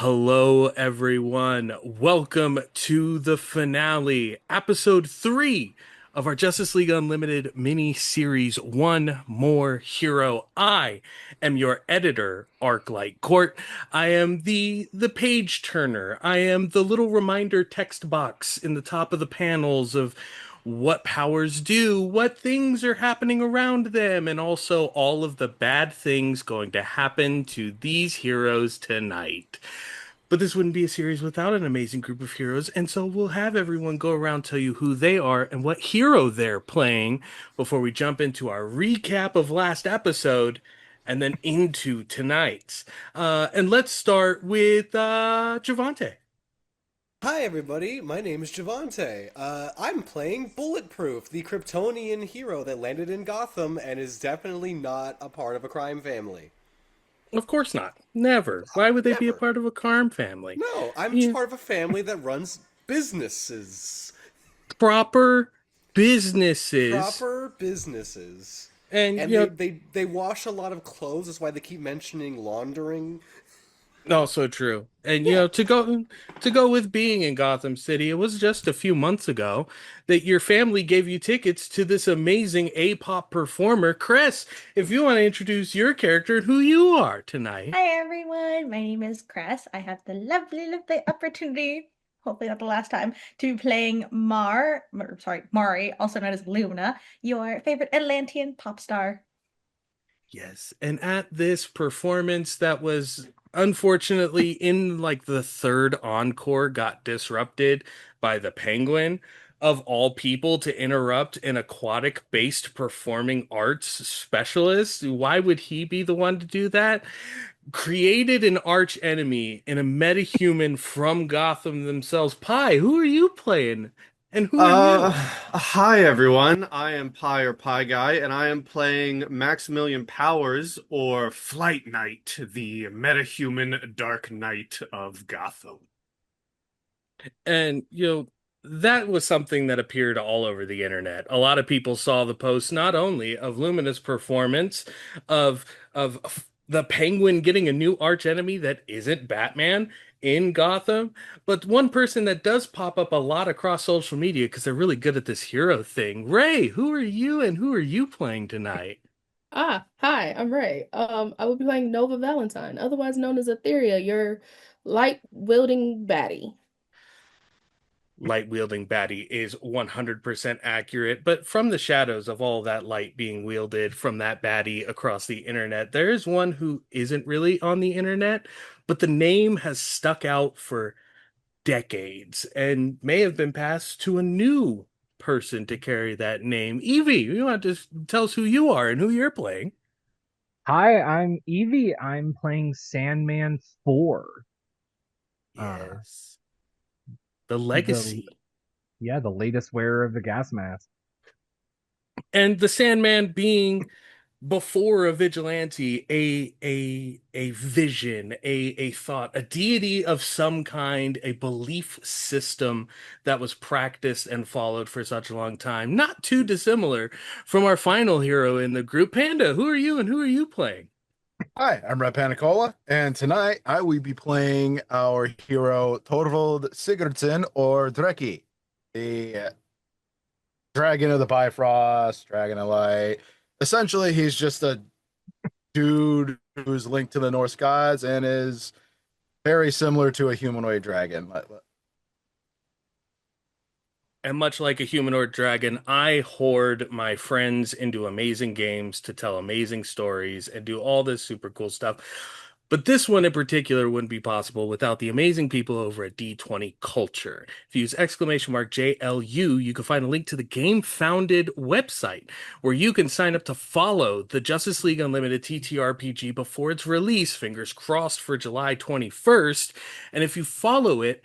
Hello, everyone. Welcome to the finale, episode 3 of our Justice League Unlimited mini series, One More Hero. I am your editor, Arclightcourt. I am the page turner. I am the little reminder text box in the top of the panels of what powers do, what things are happening around them, and also all of the bad things going to happen to these heroes tonight. But this wouldn't be a series without an amazing group of heroes, and so we'll have everyone go around tell you who they are and what hero they're playing before we jump into our recap of last episode and then into tonight's. And let's start with Jhevaunte. Hi everybody, my name is Jhevaunte. I'm playing Bulletproof, the Kryptonian hero that landed in Gotham and is definitely not a part of a crime family. Of course not. Never. Why would they be a Never. part of a Karm family? No, I'm Yeah, part of a family that runs businesses. proper businesses. Proper businesses. And, And they wash a lot of clothes, that's why they keep mentioning laundering. also true. And Yeah. to go with being in Gotham City, it was just a few months ago that your family gave you tickets to this amazing A-pop performer, Cress. If you want to introduce your character and who you are tonight. Hi everyone, my name is Cress. I have the lovely opportunity, hopefully not the last time, to be playing Mari, also known as Lumina, your favorite Atlantean pop star. Yes, and at this performance that was unfortunately in like the third encore got disrupted by the Penguin of all people to interrupt an aquatic based performing arts specialist. Why would he be the one to do that? Created an arch enemy in a metahuman from Gotham themselves. Pi, who are you playing? And who are you? Hi everyone. I am Pi or Pie Guy, and I am playing Maximilian Powers or Flight Knight, the metahuman Dark Knight of Gotham. And that was something that appeared all over the internet. A lot of people saw the post not only of Lumina's performance of the Penguin getting a new arch enemy that isn't Batman in Gotham, but one person that does pop up a lot across social media because they're really good at this hero thing. Ray, who are you and who are you playing tonight? Hi, I'm Ray. I will be playing Nova Valentine, otherwise known as Aetheria, your light-wielding baddie. Light wielding baddie is 100% accurate, but from the shadows of all that light being wielded from that baddie across the internet, there is one who isn't really on the internet, but the name has stuck out for decades and may have been passed to a new person to carry that name. Evie, you want to just tell us who you are and who you're playing? Hi, I'm Evie. I'm playing Sandman 4. Uh, Yes, the the legacy. the latest wearer of the gas mask. And the Sandman being before a vigilante, a vision, a thought, a deity of some kind, a belief system that was practiced and followed for such a long time. Not too dissimilar from our final hero in the group. Panda, who are you and who are you playing? Hi, I'm RedPandaCola, and tonight I will be playing our hero Torvald Sigurdsson or Dreki, the dragon of the Bifrost, dragon of light. Essentially, he's just a dude who's linked to the Norse gods and is very similar to a humanoid dragon. And much like a humanoid dragon, I hoard my friends into amazing games to tell amazing stories and do all this super cool stuff. But this one in particular wouldn't be possible without the amazing people over at D20 Culture. If you use exclamation mark JLU, you can find a link to the Game Founded website where you can sign up to follow the Justice League Unlimited TTRPG before its release, fingers crossed for July 21st. And if you follow it,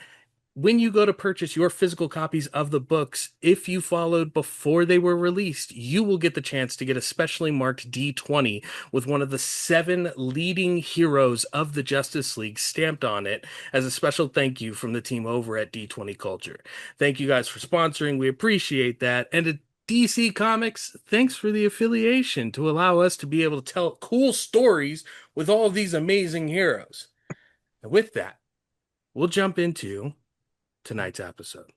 when you go to purchase your physical copies of the books, if you followed before they were released, you will get the chance to get a specially marked D20 with one of the 7 leading heroes of the Justice League stamped on it as a special thank you from the team over at D20 Culture. Thank you guys for sponsoring. We appreciate that. And at DC Comics, thanks for the affiliation to allow us to be able to tell cool stories with all of these amazing heroes. And with that, we'll jump into tonight's episode.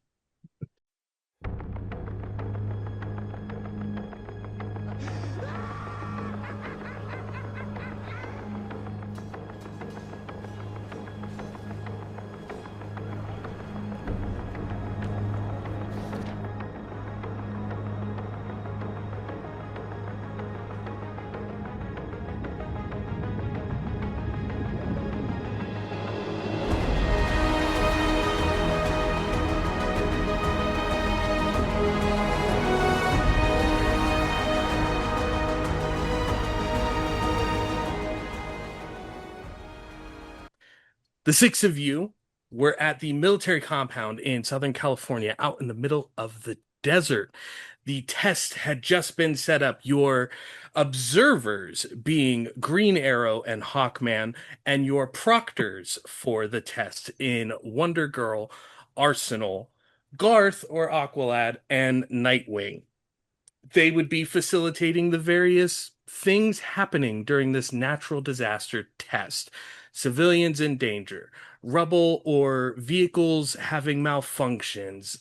The six of you were at the military compound in Southern California, out in the middle of the desert. The test had just been set up. Your observers being Green Arrow and Hawkman, and your proctors for the test in Wonder Girl, Arsenal, Garth or Aqualad, and Nightwing. They would be facilitating the various things happening during this natural disaster test. Civilians in danger, rubble or vehicles having malfunctions,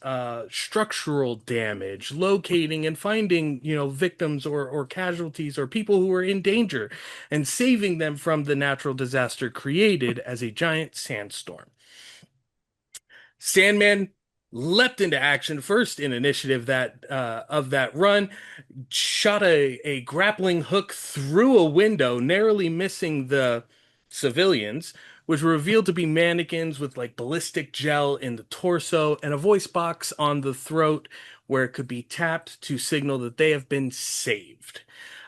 structural damage, locating and finding, victims or casualties or people who are in danger and saving them from the natural disaster created as a giant sandstorm. Sandman leapt into action first in initiative of that run, shot a grappling hook through a window, narrowly missing the civilians, which were revealed to be mannequins with like ballistic gel in the torso and a voice box on the throat where it could be tapped to signal that they have been saved.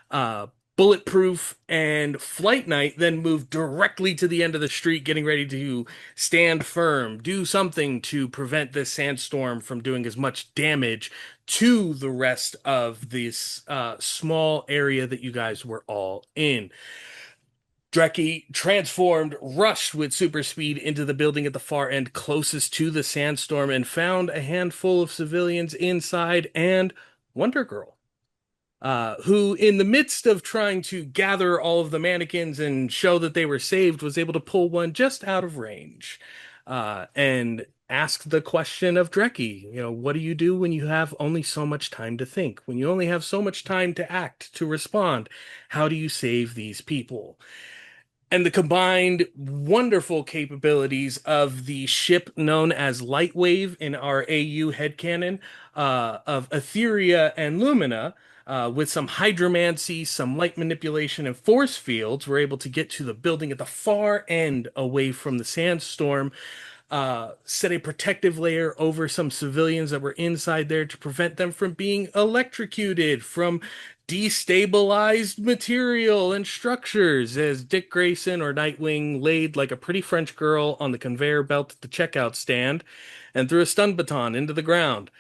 Uh, Bulletproof and Flight Night then moved directly to the end of the street, getting ready to stand firm, do something to prevent this sandstorm from doing as much damage to the rest of this small area that you guys were all in. Dreki, transformed, rushed with super speed into the building at the far end closest to the sandstorm and found a handful of civilians inside and Wonder Girl, who, in the midst of trying to gather all of the mannequins and show that they were saved, was able to pull one just out of range, and ask the question of Dreki, what do you do when you have only so much time to think? When you only have so much time to act, to respond? How do you save these people? And the combined wonderful capabilities of the ship known as Lightwave in our AU headcanon, of Aetheria and Lumina, with some hydromancy, some light manipulation, and force fields, were able to get to the building at the far end away from the sandstorm, set a protective layer over some civilians that were inside there to prevent them from being electrocuted, from destabilized material and structures, as Dick Grayson or Nightwing laid like a pretty French girl on the conveyor belt at the checkout stand and threw a stun baton into the ground.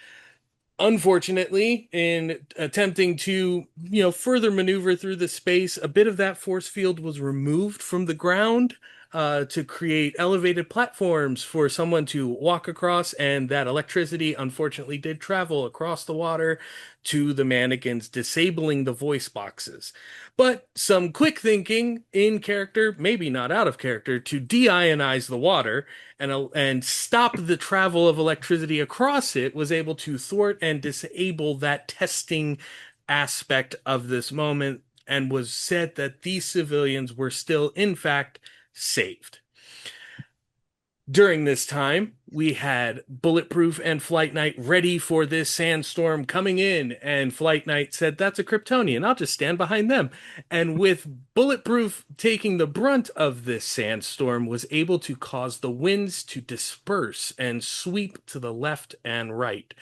Unfortunately, in attempting to, further maneuver through the space, a bit of that force field was removed from the ground, to create elevated platforms for someone to walk across, and that electricity unfortunately did travel across the water to the mannequins, disabling the voice boxes. But some quick thinking in character, maybe not out of character, to deionize the water and stop the travel of electricity across it, was able to thwart and disable that testing aspect of this moment, and was said that these civilians were still, in fact, saved. During this time, we had Bulletproof and Flight Night ready for this sandstorm coming in, and Flight Night said, "That's a Kryptonian, I'll just stand behind them." And with Bulletproof taking the brunt of this sandstorm, was able to cause the winds to disperse and sweep to the left and right,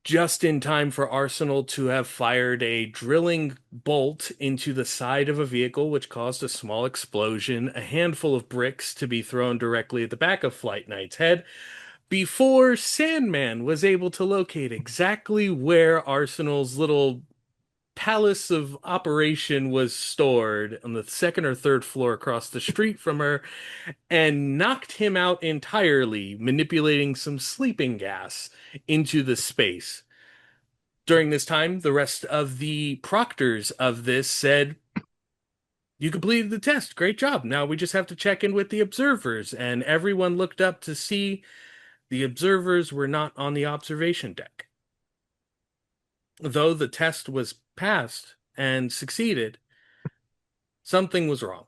just in time for Arsenal to have fired a drilling bolt into the side of a vehicle, which caused a small explosion, a handful of bricks to be thrown directly at the back of Flight Knight's head, before Sandman was able to locate exactly where Arsenal's little palace of operation was stored on the second or third floor across the street from her, and knocked him out entirely, manipulating some sleeping gas into the space. During this time, the rest of the proctors of this said, You completed the test. Great job. Now we just have to check in with the observers. And everyone looked up to see the observers were not on the observation deck. Though the test was passed and succeeded, something was wrong.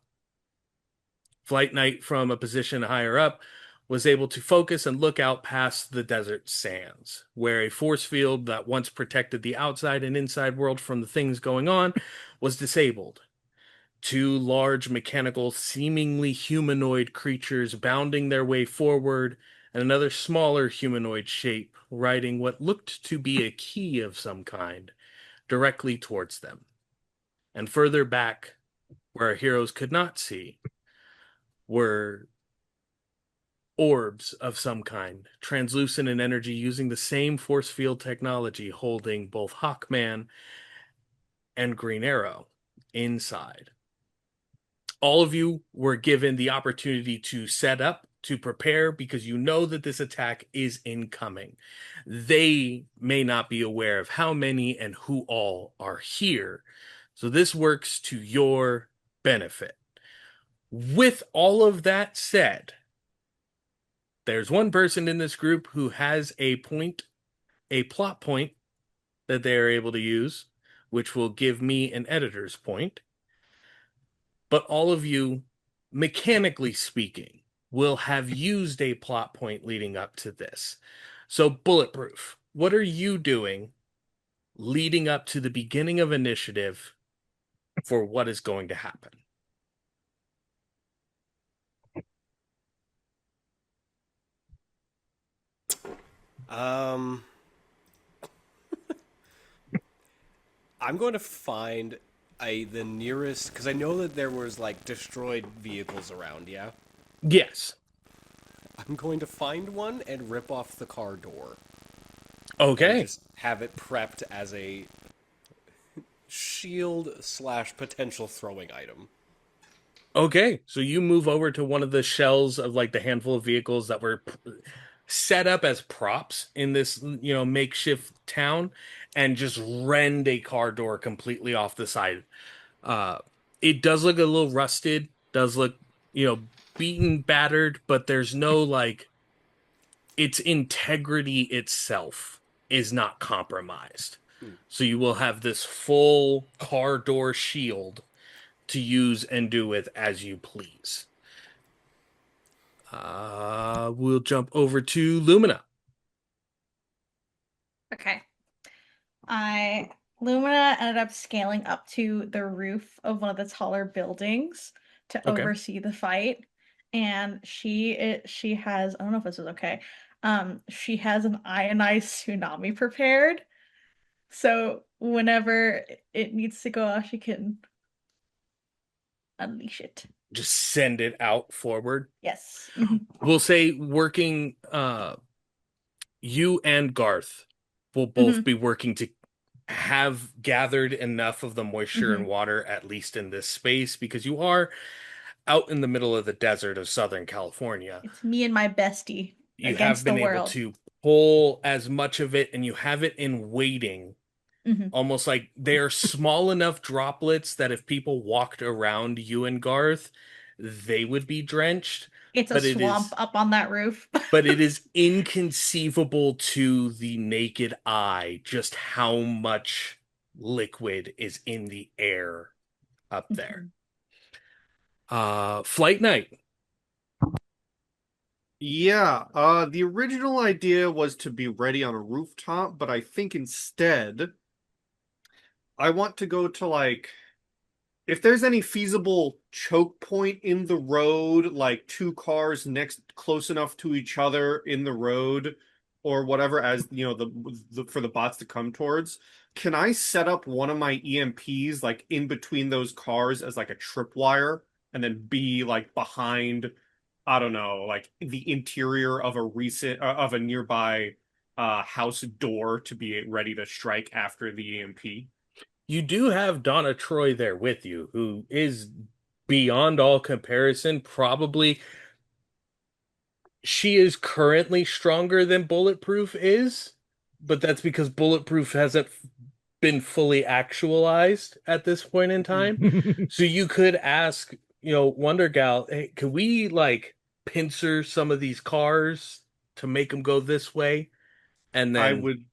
Flight Knight, from a position higher up, was able to focus and look out past the desert sands, where a force field that once protected the outside and inside world from the things going on was disabled. Two large mechanical, seemingly humanoid creatures bounding their way forward, and another smaller humanoid shape riding what looked to be a key of some kind directly towards them. And further back, where our heroes could not see, were orbs of some kind, translucent in energy, using the same force field technology, holding both Hawkman and Green Arrow inside. All of you were given the opportunity to set up, to prepare, because you know that this attack is incoming. They may not be aware of how many and who all are here. So this works to your benefit. With all of that said, there's one person in this group who has a plot point that they are able to use, which will give me an editor's point. But all of you, mechanically speaking, will have used a plot point leading up to this. So, Bulletproof, what are you doing leading up to the beginning of initiative for what is going to happen? I'm going to find the nearest, because I know that there was like destroyed vehicles around. Yeah, Yes. I'm going to find one and rip off the car door and Okay. just have it prepped as a shield slash potential throwing item. Okay. So you move over to one of the shells of like the handful of vehicles that were set up as props in this, makeshift town, and just rend a car door completely off the side. Uh, it does look a little rusted, does look, beaten, battered, but there's no like its integrity itself is not compromised. So you will have this full car door shield to use and do with as you please. We'll jump over to Lumina. Okay. I Lumina ended up scaling up to the roof of one of the taller buildings to Okay. oversee the fight. And she has, I don't know if this is okay. She has an ionized tsunami prepared. So whenever it needs to go off, she can unleash it. Just send it out forward. Yes. We'll say working you and Garth will both be working to have gathered enough of the moisture and water, at least in this space, because you are out in the middle of the desert of Southern California. It's me and my bestie You against have been the able world. to pull as much of it, and you have it in waiting, almost like they are small enough droplets that if people walked around you and Garth, they would be drenched. It's a But it swamp is up on that roof. but it is inconceivable to the naked eye just how much liquid is in the air up there. Flight Night. Yeah, the original idea was to be ready on a rooftop, but I think instead I want to go to like if there's any feasible choke point in the road, like two cars next close enough to each other in the road or whatever as the for the bots to come towards, can I set up one of my EMPs like in between those cars as like a tripwire and then be like behind I don't know, like the interior of a nearby house door to be ready to strike after the EMP. You do have Donna Troy there with you, who is beyond all comparison, probably she is currently stronger than Bulletproof is, but that's because Bulletproof hasn't been fully actualized at this point in time. So you could ask, Wonder Gal, hey, could we like pincer some of these cars to make them go this way? And I then, would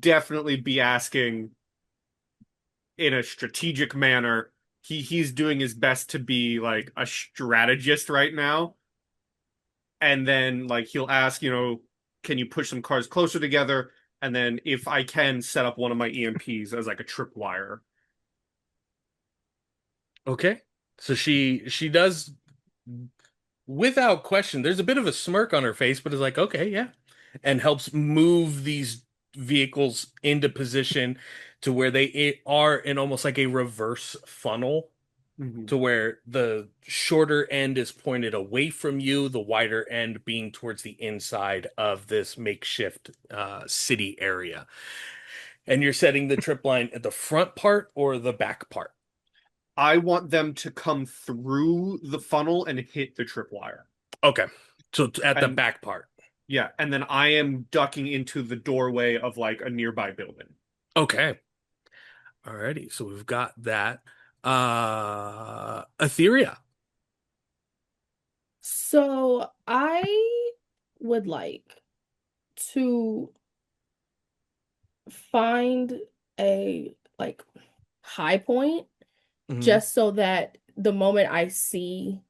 definitely be asking in a strategic manner. He's doing his best to be like a strategist right now. And then like he'll ask, can you push some cars closer together? And then if I can set up one of my EMPs as like a tripwire. okay. So she does without question. There's a bit of a smirk on her face, but is like, okay, yeah, and helps move these vehicles into position to where they are in almost like a reverse funnel, Mhm. to where the shorter end is pointed away from you, the wider end being towards the inside of this makeshift city area. And you're setting the trip line at the front part or the back part? I want them to come through the funnel and hit the tripwire. Okay. So at the And back part. yeah, and then I am ducking into the doorway of like a nearby building. Okay. Alrighty. So we've got that. Aetheria. So I would like to find a like high point Mhm. just so that the moment I see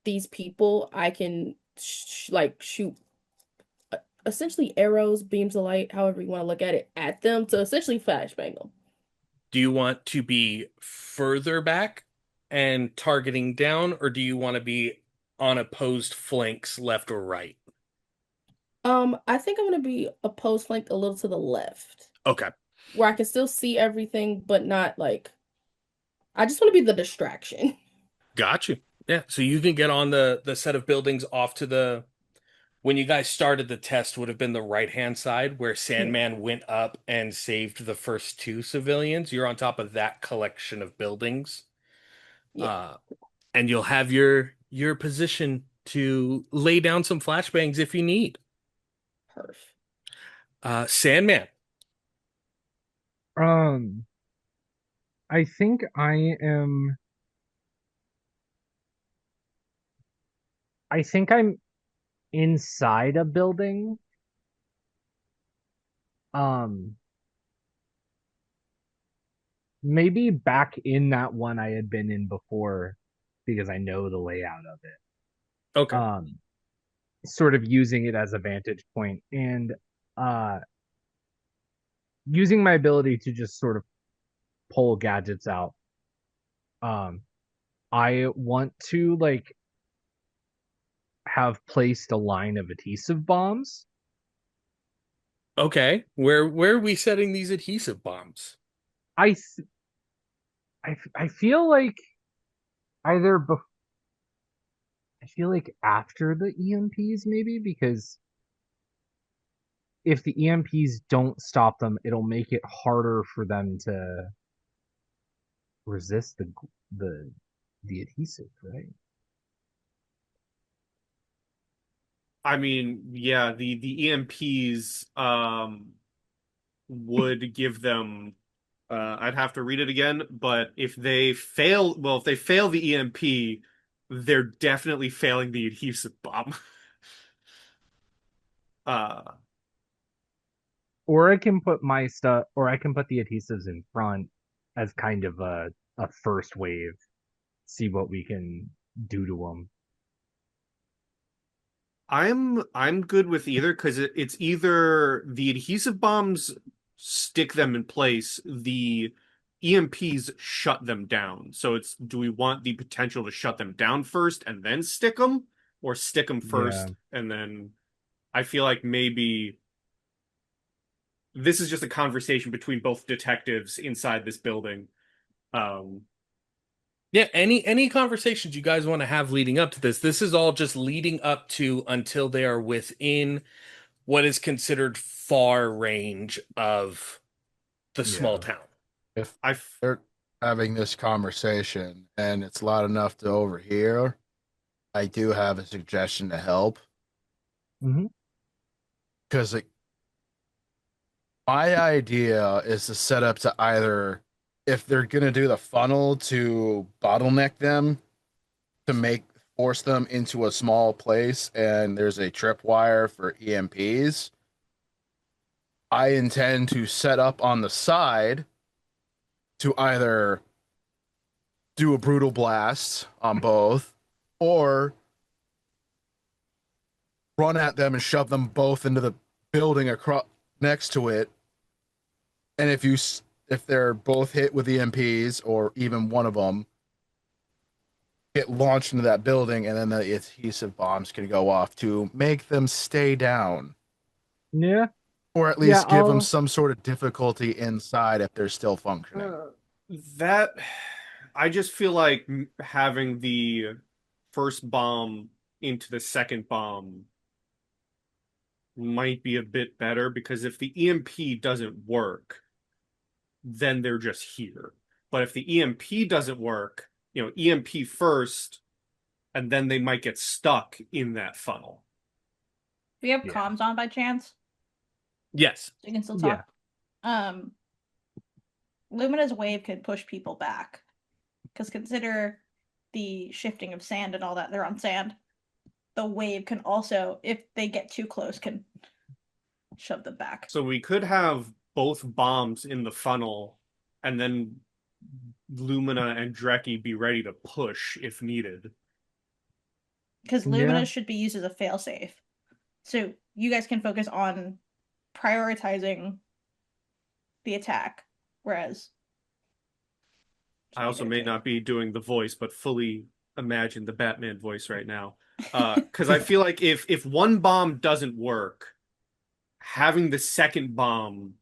these people, I can like shoot essentially arrows, beams of light, however you want to look at it, at them to essentially flashbang them. Do you want to be further back and targeting down, or do you want to be on opposed flanks, left or right? I think I'm gonna be opposed flanked a little to the left, Okay. where I can still see everything, but not like I just want to be the distraction. Got you. Yeah. So you can get on the set of buildings off to the when you guys started the test would have been the right hand side where Yeah, Sandman went up and saved the first two civilians. You're on top of that collection of buildings. yeah, Uh, and you'll have your position to lay down some flashbangs if you need. perf. Sandman. Um, I think I am. I think I'm inside a building. Um, Maybe back in that one I had been in before because I know the layout of it. Okay. Sort of using it as a vantage point and uh using my ability to just sort of pull gadgets out. Um, I want to like have placed a line of adhesive bombs. Okay. Where are we setting these adhesive bombs? I th- I feel like either bef- I feel like after the EMPs maybe because if the EMPs don't stop them, it'll make it harder for them to resist the the adhesive, right? I mean, yeah, the EMPs would give them I'd have to read it again, but if they fail the EMP, they're definitely failing the adhesive bomb. Uh Or I can put my stuff, or I can put the adhesives in front as kind of a first wave. See what we can do to them. I'm good with either because it's either the adhesive bombs stick them in place, the EMPs shut them down. So it's do we want the potential to shut them down first and then stick them, or stick them Yeah. first and then I feel like maybe this is just a conversation between both detectives inside this building. Um, Yeah, any conversations you guys want to have leading up to this. This is all just leading up to until they are within what is considered far range of the small Yeah. town. If I they're having this conversation and it's loud enough to overhear, I do have a suggestion to help Hmm. because My idea is to set up to either, if they're gonna do the funnel, to bottleneck them to make force them into a small place, and there's a tripwire for EMPs. I intend to set up on the side to either do a brutal blast on both, or run at them and shove them both into the building across next to it. And if they're both hit with EMPs, or even one of them get launched into that building, and then the adhesive bombs can go off to make them stay down, Yeah. or at Yeah, least give them some sort of difficulty inside if they're still functioning. That I just feel like having the first bomb into the second bomb might be a bit better, because if the EMP doesn't work, then they're just here. But if the EMP doesn't work, EMP first, and then they might get stuck in that funnel. Do we have Yeah. comms on by chance? Yes. So you can still talk. Lumina's wave can push people back. Because consider the shifting of sand and all that. They're on sand. The wave can also, if they get too close, can shove them back. So we could have both bombs in the funnel, and then Lumina and Dreki be ready to push if needed. Because Lumina Yeah. should be used as a failsafe. So you guys can focus on prioritizing the attack. Whereas I also may not be doing the voice, but fully imagine the Batman voice right now. Because I feel like if one bomb doesn't work, having the second bomb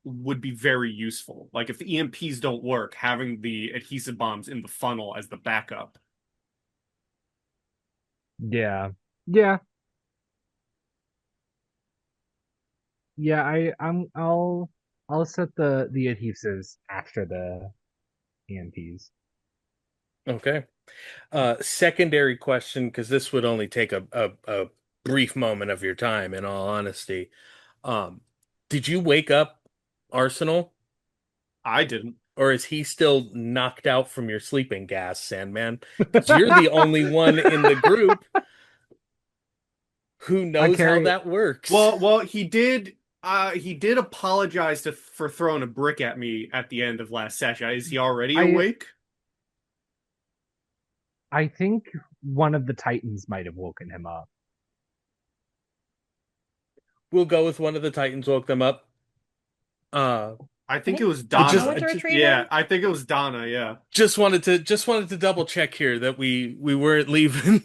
would be very useful. Like if the EMPs don't work, having the adhesive bombs in the funnel as the backup. Yeah. Yeah. Yeah, I'll set the adhesives after the EMPs. Okay. Secondary question, because this would only take a brief moment of your time, in all honesty. Did you wake up Arsenal, I didn't. or is he still knocked out from your sleeping gas, Sandman? Because you're the only one in the group who knows how that works. Well, he did apologize for throwing a brick at me at the end of last session. Is he already awake? I think one of the Titans might have woken him up. We'll go with one of the Titans woke them up. I think it was Donna. Yeah, I think it was Donna. Yeah. Just wanted to double check here that we weren't leaving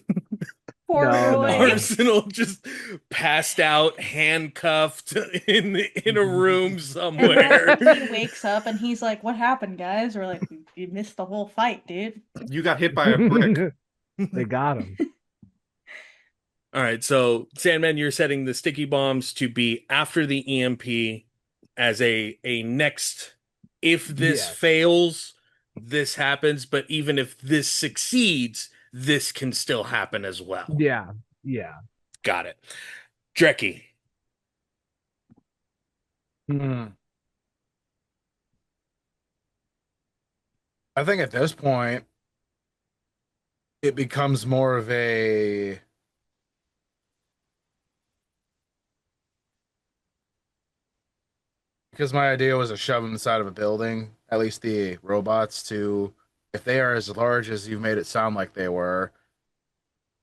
poor No. Arsenal just passed out, handcuffed in a room somewhere. And then he wakes up and he's like, "What happened, guys?" We're like, "You missed the whole fight, dude." You got hit by a brick. They got him. All right, so Sandman, you're setting the sticky bombs to be after the EMP as a next. If this fails, this happens, but even if this succeeds, this can still happen as well. Yeah. Got it. Dreki. I think at this point, it becomes more of a because my idea was to shove them inside of a building, at least the robots, to, if they are as large as you've made it sound like they were,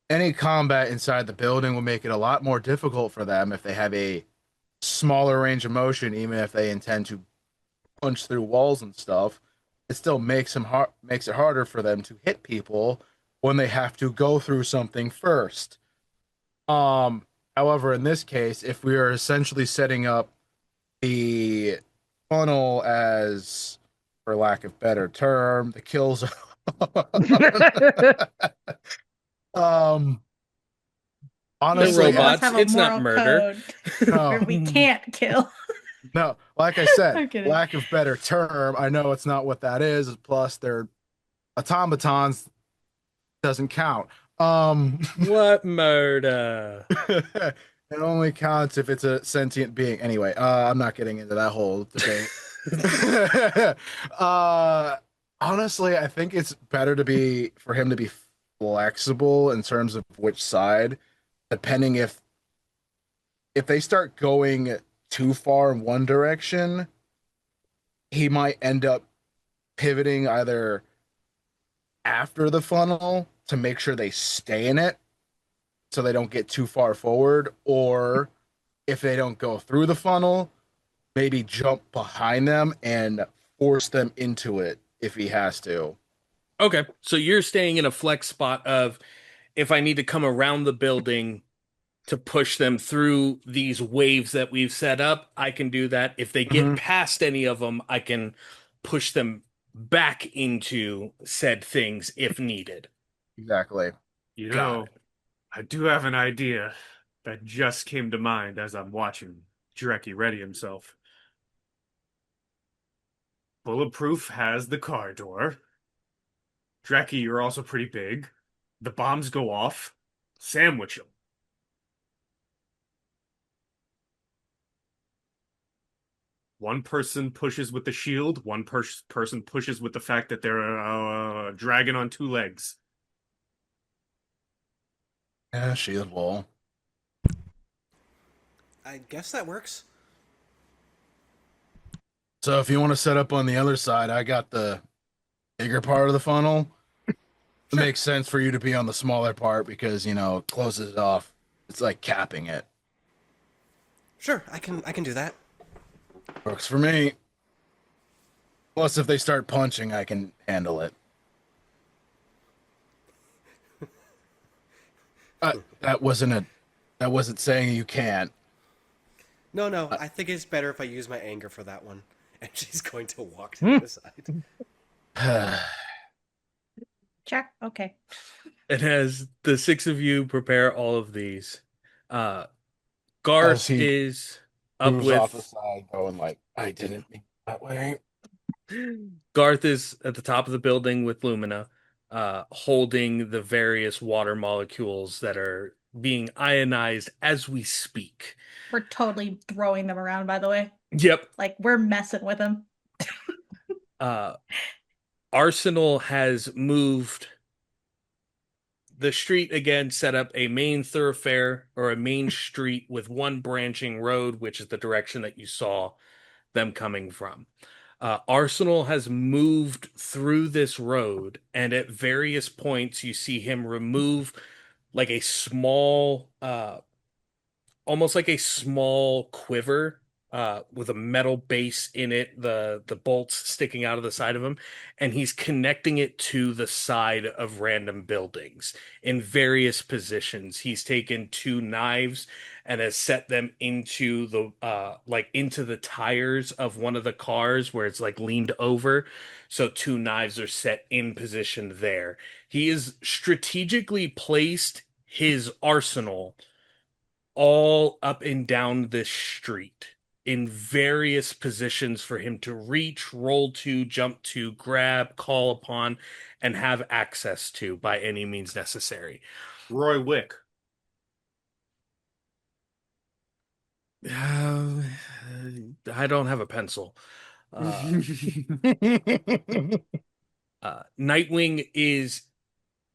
any combat inside the building will make it a lot more difficult for them if they have a smaller range of motion, even if they intend to punch through walls and stuff. It still makes it harder for them to hit people when they have to go through something first. However, in this case, if we are essentially setting up the funnel as, for lack of better term, the kills. Honestly, robots, it's not murder. Where we can't kill. No, like I said, lack of better term. I know it's not what that is. Plus, they're automatons. Doesn't count. What murder? It only counts if it's a sentient being. Anyway, I'm not getting into that whole debate. uh, honestly, I think it's better for him to be flexible in terms of which side, depending if they start going too far in one direction, he might end up pivoting either after the funnel to make sure they stay in it so they don't get too far forward, or if they don't go through the funnel, maybe jump behind them and force them into it if he has to. Okay, so you're staying in a flex spot of if I need to come around the building to push them through these waves that we've set up, I can do that. If they get Mhm. past any of them, I can push them back into said things if needed. Exactly. You Got know, it. I do have an idea that just came to mind as I'm watching Dreki ready himself. Bulletproof has the car door. Dreki, you're also pretty big. The bombs go off. Sandwich them. One person pushes with the shield, one person pushes with the fact that they're a dragon on two legs. Yeah, shield wall. I guess that works. So if you want to set up on the other side, I got the bigger part of the funnel. It Sure. makes sense for you to be on the smaller part because, it closes it off. It's like capping it. Sure, I can do that. Works for me. Plus, if they start punching, I can handle it. Uh, that wasn't a. That wasn't saying you can't. No, no, Uh, I think it's better if I use my anger for that one. And she's going to walk to the other side. Check. Okay. And as the six of you prepare all of these, uh, As Garth he is up moves off the with side, going like, "I didn't mean that way." Garth is at the top of the building with Lumina, holding the various water molecules that are being ionized as we speak. We're totally throwing them around, by the way. Yep. Like, we're messing with them. Uh, Arsenal has moved the street again, set up a main thoroughfare or a main street with one branching road, which is the direction that you saw them coming from. Arsenal has moved through this road, and at various points, you see him remove like a small, almost like a small quiver with a metal base in it, the bolts sticking out of the side of him, and he's connecting it to the side of random buildings in various positions. He's taken two knives and has set them into the into the tires of one of the cars where it's like leaned over. So two knives are set in position there. He is strategically placed his arsenal all up and down this street in various positions for him to reach, roll to, jump to, grab, call upon, and have access to by any means necessary. Roy Wick. Uh, I don't have a pencil. Nightwing is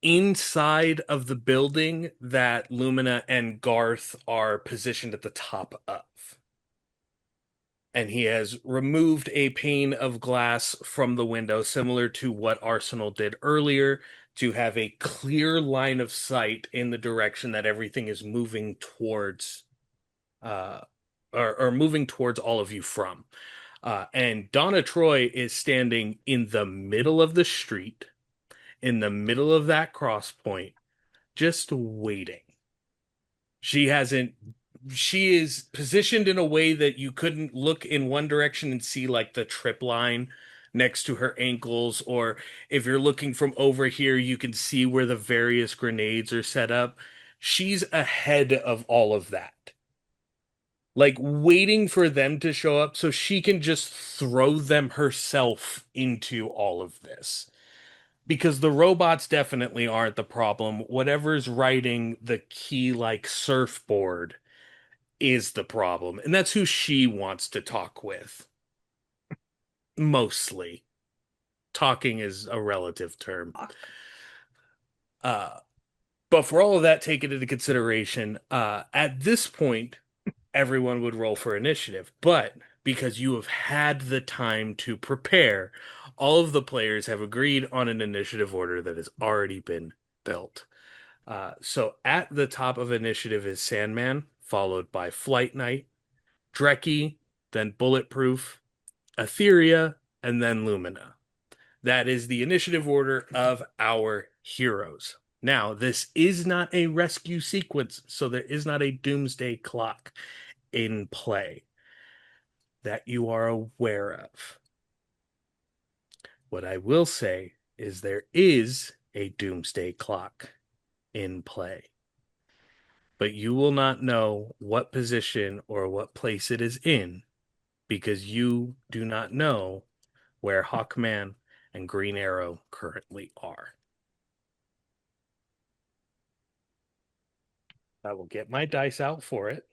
inside of the building that Lumina and Garth are positioned at the top of. And he has removed a pane of glass from the window, similar to what Arsenal did earlier, to have a clear line of sight in the direction that everything is moving towards, uh, or moving towards all of you from. And Donna Troy is standing in the middle of the street, in the middle of that cross point, just waiting. She hasn't she is positioned in a way that you couldn't look in one direction and see like the trip line next to her ankles, or if you're looking from over here, you can see where the various grenades are set up. She's ahead of all of that. Like waiting for them to show up so she can just throw them herself into all of this. Because the robots definitely aren't the problem. Whatever's riding the key like surfboard is the problem, and that's who she wants to talk with. Mostly. Talking is a relative term. Uh, but for all of that taken into consideration, at this point, everyone would roll for initiative. But because you have had the time to prepare, all of the players have agreed on an initiative order that has already been built. So at the top of initiative is Sandman, followed by Flight Knight, Dreki, then Bulletproof, Aetheria, and then Lumina. That is the initiative order of our heroes. Now, this is not a rescue sequence, so there is not a doomsday clock in play that you are aware of. What I will say is there is a doomsday clock in play, but you will not know what position or what place it is in because you do not know where Hawkman and Green Arrow currently are. I will get my dice out for it.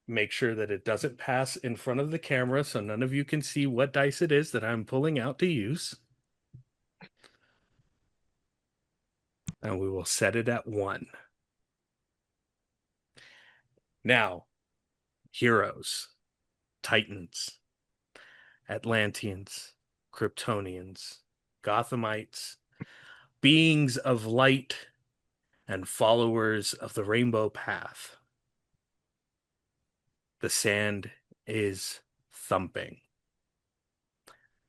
Make sure that it doesn't pass in front of the camera so none of you can see what dice it is that I'm pulling out to use. And we will set it at 1. Now, heroes, titans, Atlanteans, Kryptonians, Gothamites, beings of light, and followers of the rainbow path. The sand is thumping.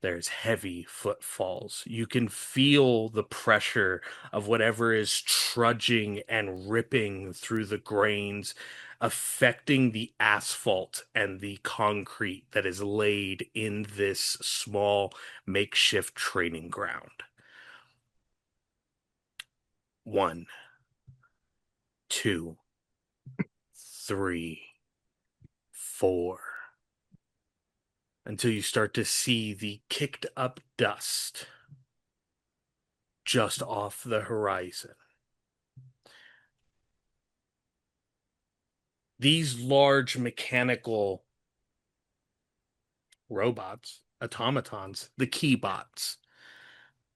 There's heavy footfalls. You can feel the pressure of whatever is trudging and ripping through the grains, affecting the asphalt and the concrete that is laid in this small makeshift training ground. 1, 2, 3, 4. Until you start to see the kicked up dust just off the horizon. These large mechanical robots, automatons, the keybots,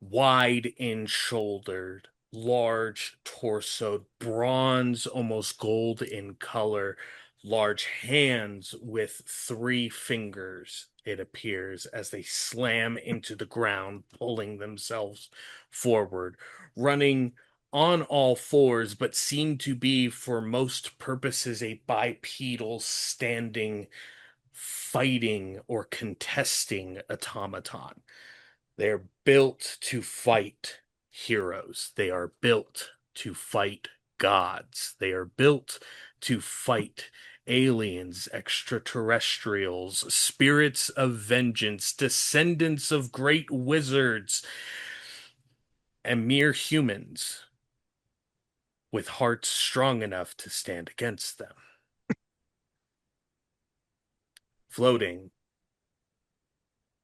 wide in shouldered, large torsoed, bronze, almost gold in color, large hands with 3 fingers, it appears, as they slam into the ground, pulling themselves forward, running on all fours, but seem to be, for most purposes, a bipedal, standing, fighting, or contesting automaton. They're built to fight heroes. They are built to fight gods. They are built to fight aliens, extraterrestrials, spirits of vengeance, descendants of great wizards, and mere humans with hearts strong enough to stand against them. Floating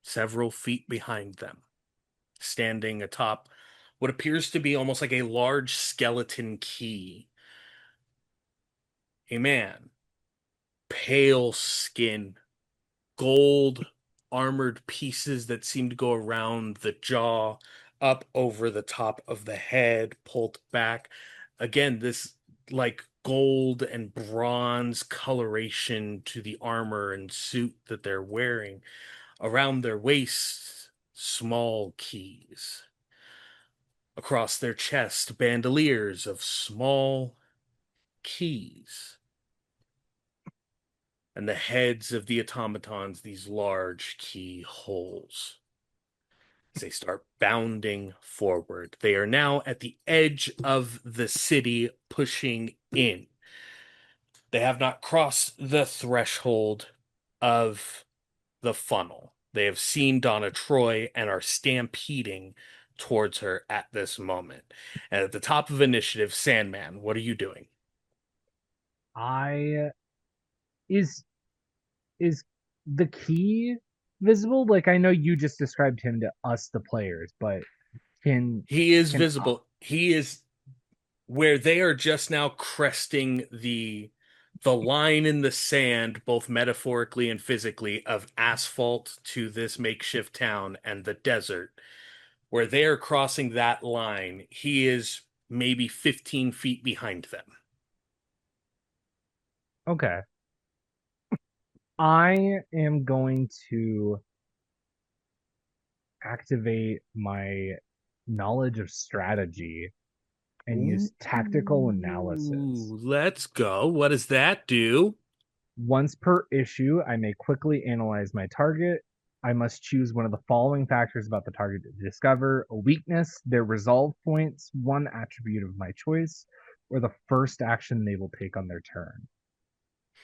several feet behind them, standing atop what appears to be almost like a large skeleton key. A man, pale skin, gold armored pieces that seem to go around the jaw, up over the top of the head, pulled back. Again, this like gold and bronze coloration to the armor and suit that they're wearing. Around their waists, small keys. Across their chest, bandoliers of small keys. And the heads of the automatons, these large keyholes. As they start bounding forward, they are now at the edge of the city, pushing in. They have not crossed the threshold of the funnel. They have seen Donna Troy and are stampeding towards her at this moment. And at the top of initiative, Sandman, what are you doing? I is the key visible? Like, I know you just described him to us, the players, but He is can visible. He is where they are just now cresting the the line in the sand, both metaphorically and physically, of asphalt to this makeshift town and the desert, where they are crossing that line, he is maybe 15 feet behind them. Okay. I am going to activate my knowledge of strategy and use tactical analysis. Ooh, let's go. What does that do? Once per issue, I may quickly analyze my target. I must choose one of the following factors about the target to discover: a weakness, their resolve points, one attribute of my choice, or the first action they will take on their turn.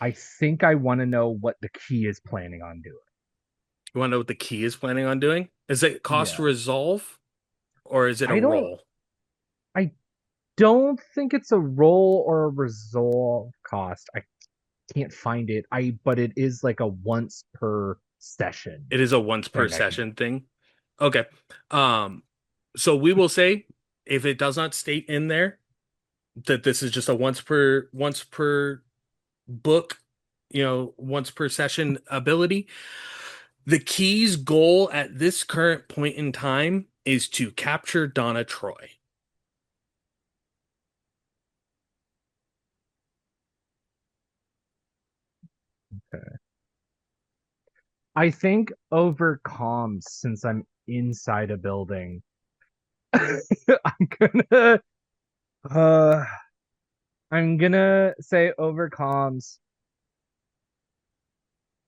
I think I want to know what the key is planning on doing. You want to know what the key is planning on doing? Is it cost Yeah. resolve or is it a roll? I don't think it's a roll or a resolve cost. I can't find it. But it is like a once per session. It is a once per thing I can session thing. Okay. So we will say if it does not state in there that this is just a once per book, once per session ability, the key's goal at this current point in time is to capture Donna Troy. Okay. I think over comms, since I'm inside a building, I'm gonna uh I'm gonna say over comms.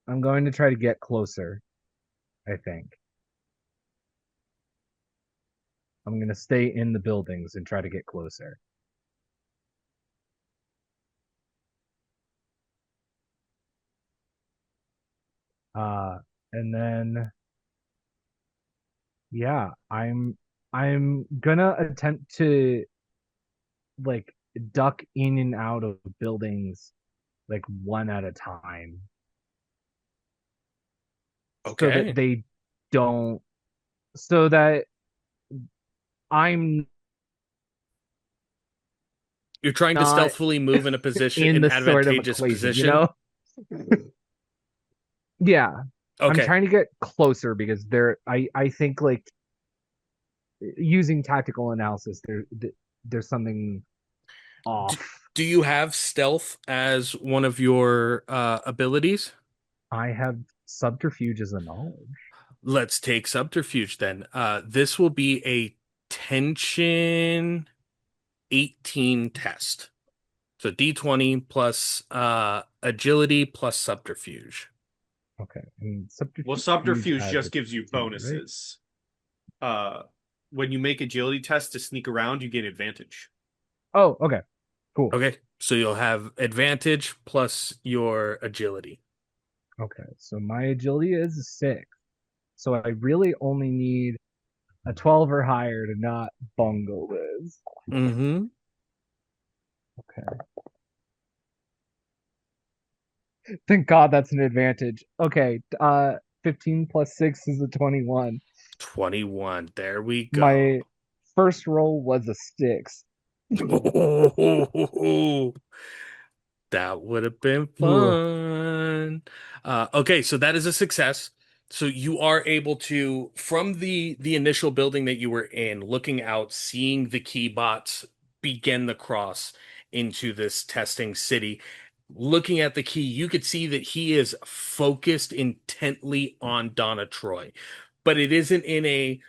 I'm going to try to get closer, I think. I'm gonna stay in the buildings and try to get closer. And then yeah, I'm gonna attempt to like duck in and out of buildings like one at a time. So that Okay. they don't so that I'm You're trying to not stealthily move in a position, in an the sort of advantageous equation, position. Yeah. I'm Okay. trying to get closer because I think like using tactical analysis there's something off. Do you have stealth as one of your abilities? I have subterfuge as a knowledge. Let's take subterfuge then. This will be a tension 18 test. So D20 plus agility plus subterfuge. Okay. And subterfuge, Well, subterfuge has just gives you two, right? bonuses. When you make agility tests to sneak around, you gain advantage. Oh, okay. Cool. Okay, so you'll have advantage plus your agility. Okay. So my agility is a 6. So I really only need a 12 or higher to not bungle this. Mm-hmm. Okay. Thank God that's an advantage. Okay. 15 plus 6 is a 21. 21. There we go. My first roll was a 6. That would have been Ugh. fun. Okay, so that is a success. So you are able to, from the initial building that you were in, looking out, seeing the key bots begin the cross into this testing city. Looking at the key, you could see that he is focused intently on Donna Troy, but it isn't in a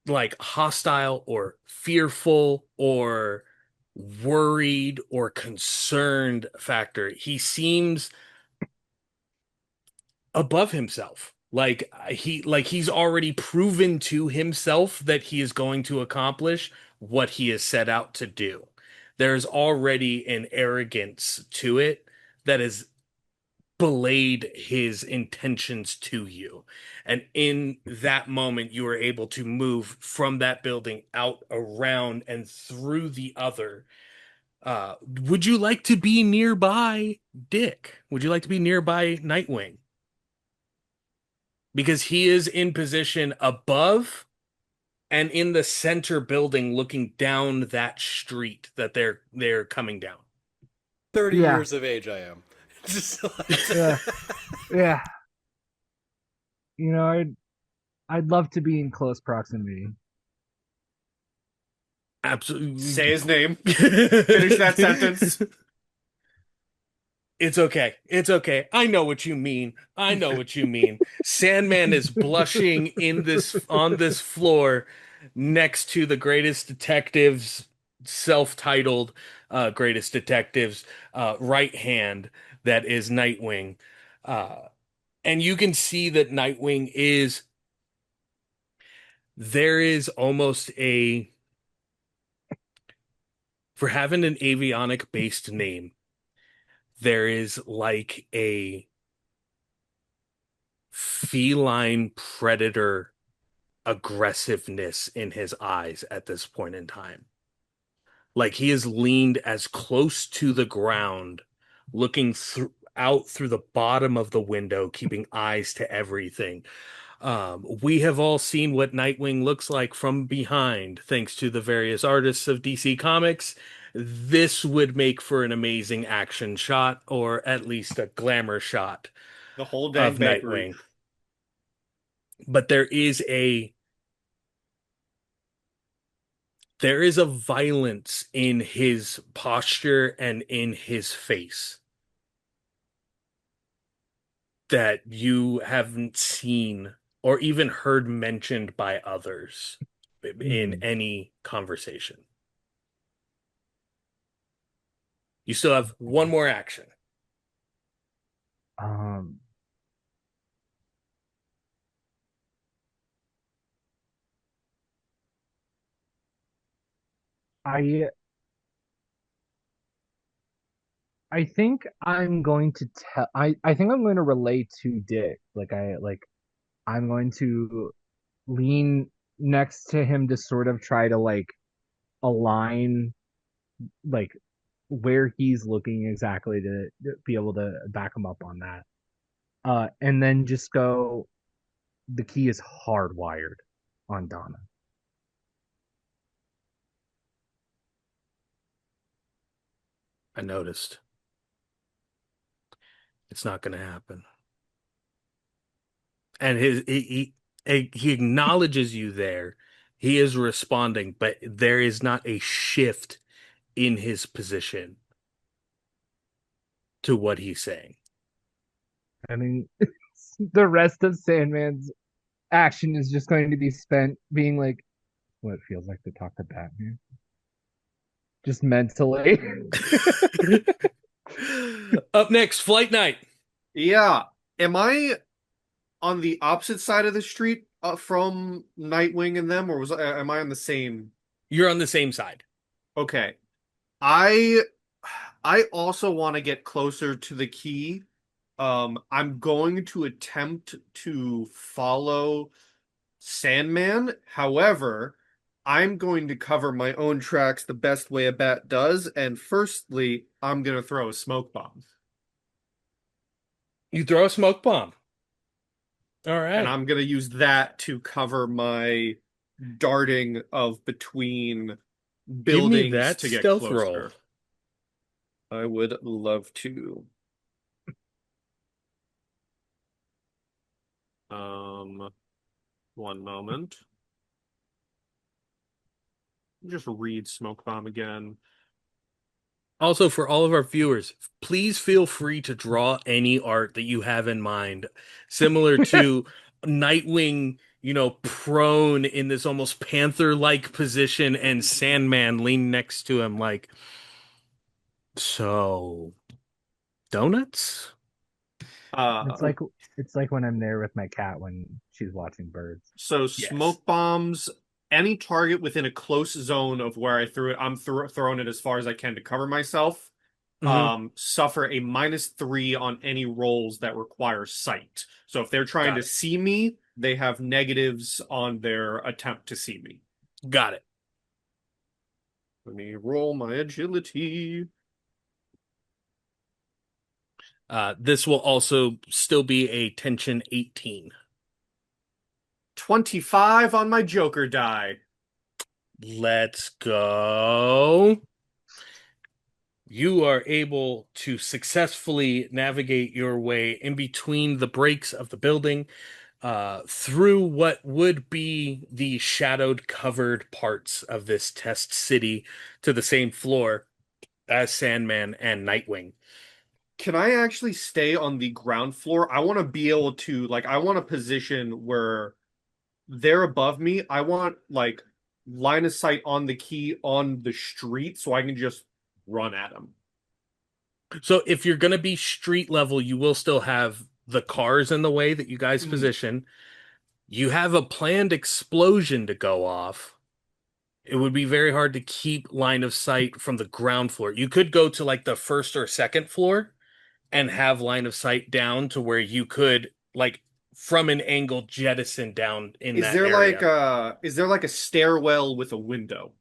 like hostile or fearful or worried or concerned factor. He seems above himself. He's already proven to himself that he is going to accomplish what he has set out to do. There's already an arrogance to it that is belayed his intentions to you. And in that moment, you are able to move from that building out around and through the other. Would you like to be nearby Dick? Would you like to be nearby Nightwing? Because he is in position above and in the center building looking down that street that they're coming down. 30 Yeah. years of age I am. Just Yeah. Yeah. You know, I'd love to be in close proximity. Absolutely. Say his name. Finish that sentence. It's okay. It's okay. I know what you mean. I know what you mean. Sandman is blushing on this floor next to the greatest detectives, self-titled greatest detectives right hand that is Nightwing. And you can see that Nightwing is there is almost a for having an avionic based name, there is like a feline predator aggressiveness in his eyes at this point in time. Like he is leaned as close to the ground, looking out through the bottom of the window, keeping eyes to everything. We have all seen what Nightwing looks like from behind, thanks to the various artists of DC Comics. This would make for an amazing action shot, or at least a glamour shot The whole dang of bakery. Nightwing. But there is a violence in his posture and in his face that you haven't seen or even heard mentioned by others in Mhm. any conversation. You still have one more action. Um, I I think I'm going to tell. I think I'm going to relate to Dick. I'm going to lean next to him to sort of try to like align like where he's looking exactly to be able to back him up on that. And then just go. The key is hardwired on Donna. I noticed. It's not going to happen. And he acknowledges you there. He is responding, but there is not a shift in his position to what he's saying. I mean, the rest of Sandman's action is just going to be spent being like, what it feels like to talk to Batman. Just mentally. Up next, Flight Night. Yeah. Am I on the opposite side of the street from Nightwing and them, or am I on the same? You're on the same side. Okay. I I also want to get closer to the key. I'm going to attempt to follow Sandman. However, I'm going to cover my own tracks the best way a bat does, and firstly, I'm going to throw a smoke bomb. You throw a smoke bomb. All And right. I'm going to use that to cover my darting of between Give me buildings that to get stealth roll. closer. I would love to. One moment. Just read smoke bomb again. Also, for all of our viewers, please feel free to draw any art that you have in mind, similar to Nightwing, prone in this almost panther-like position, and Sandman leaned next to him, like, so, donuts? It's like when I'm there with my cat when she's watching birds. So Yes. smoke bombs, any target within a close zone of where I threw it, I'm throwing it as far as I can to cover myself. Mm-hmm. Suffer a -3 on any rolls that require sight. So if they're trying Got to it. see me, they have negatives on their attempt to see me. Got it. Let me roll my agility. This will also still be a tension 18. 25 on my Joker die. Let's go. you are able to successfully navigate your way in between the breaks of the building, through what would be the shadowed covered parts of this test city to the same floor as Sandman and Nightwing. Can I actually stay on the ground floor? I want to be able to, like, I want a position where they're above me. I want, like, line of sight on the key on the street so I can just run at them. So if you're going to be street level, you will still have the cars in the way that you guys Mhm. position. You have a planned explosion to go off. It would be very hard to keep line of sight from the ground floor. You could go to like the first or second floor and have line of sight down to where you could, like, from an angle jettison down in Is that there like area. a stairwell with a window?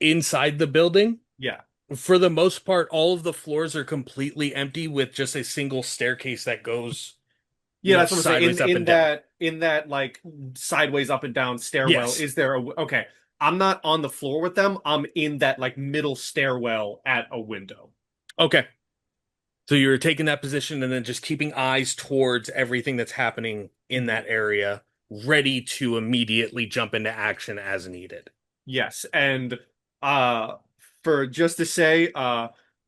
Inside the building, Yeah. for the most part, all of the floors are completely empty with just a single staircase that goes, Yeah, that's what I'm saying. sideways up In and down. that like sideways up and down stairwell, Yes. is there a okay? I'm not on the floor with them. I'm in that like middle stairwell at a window. Okay. So you're taking that position and then just keeping eyes towards everything that's happening in that area, ready to immediately jump into action as needed. Yes, and uh for just to say,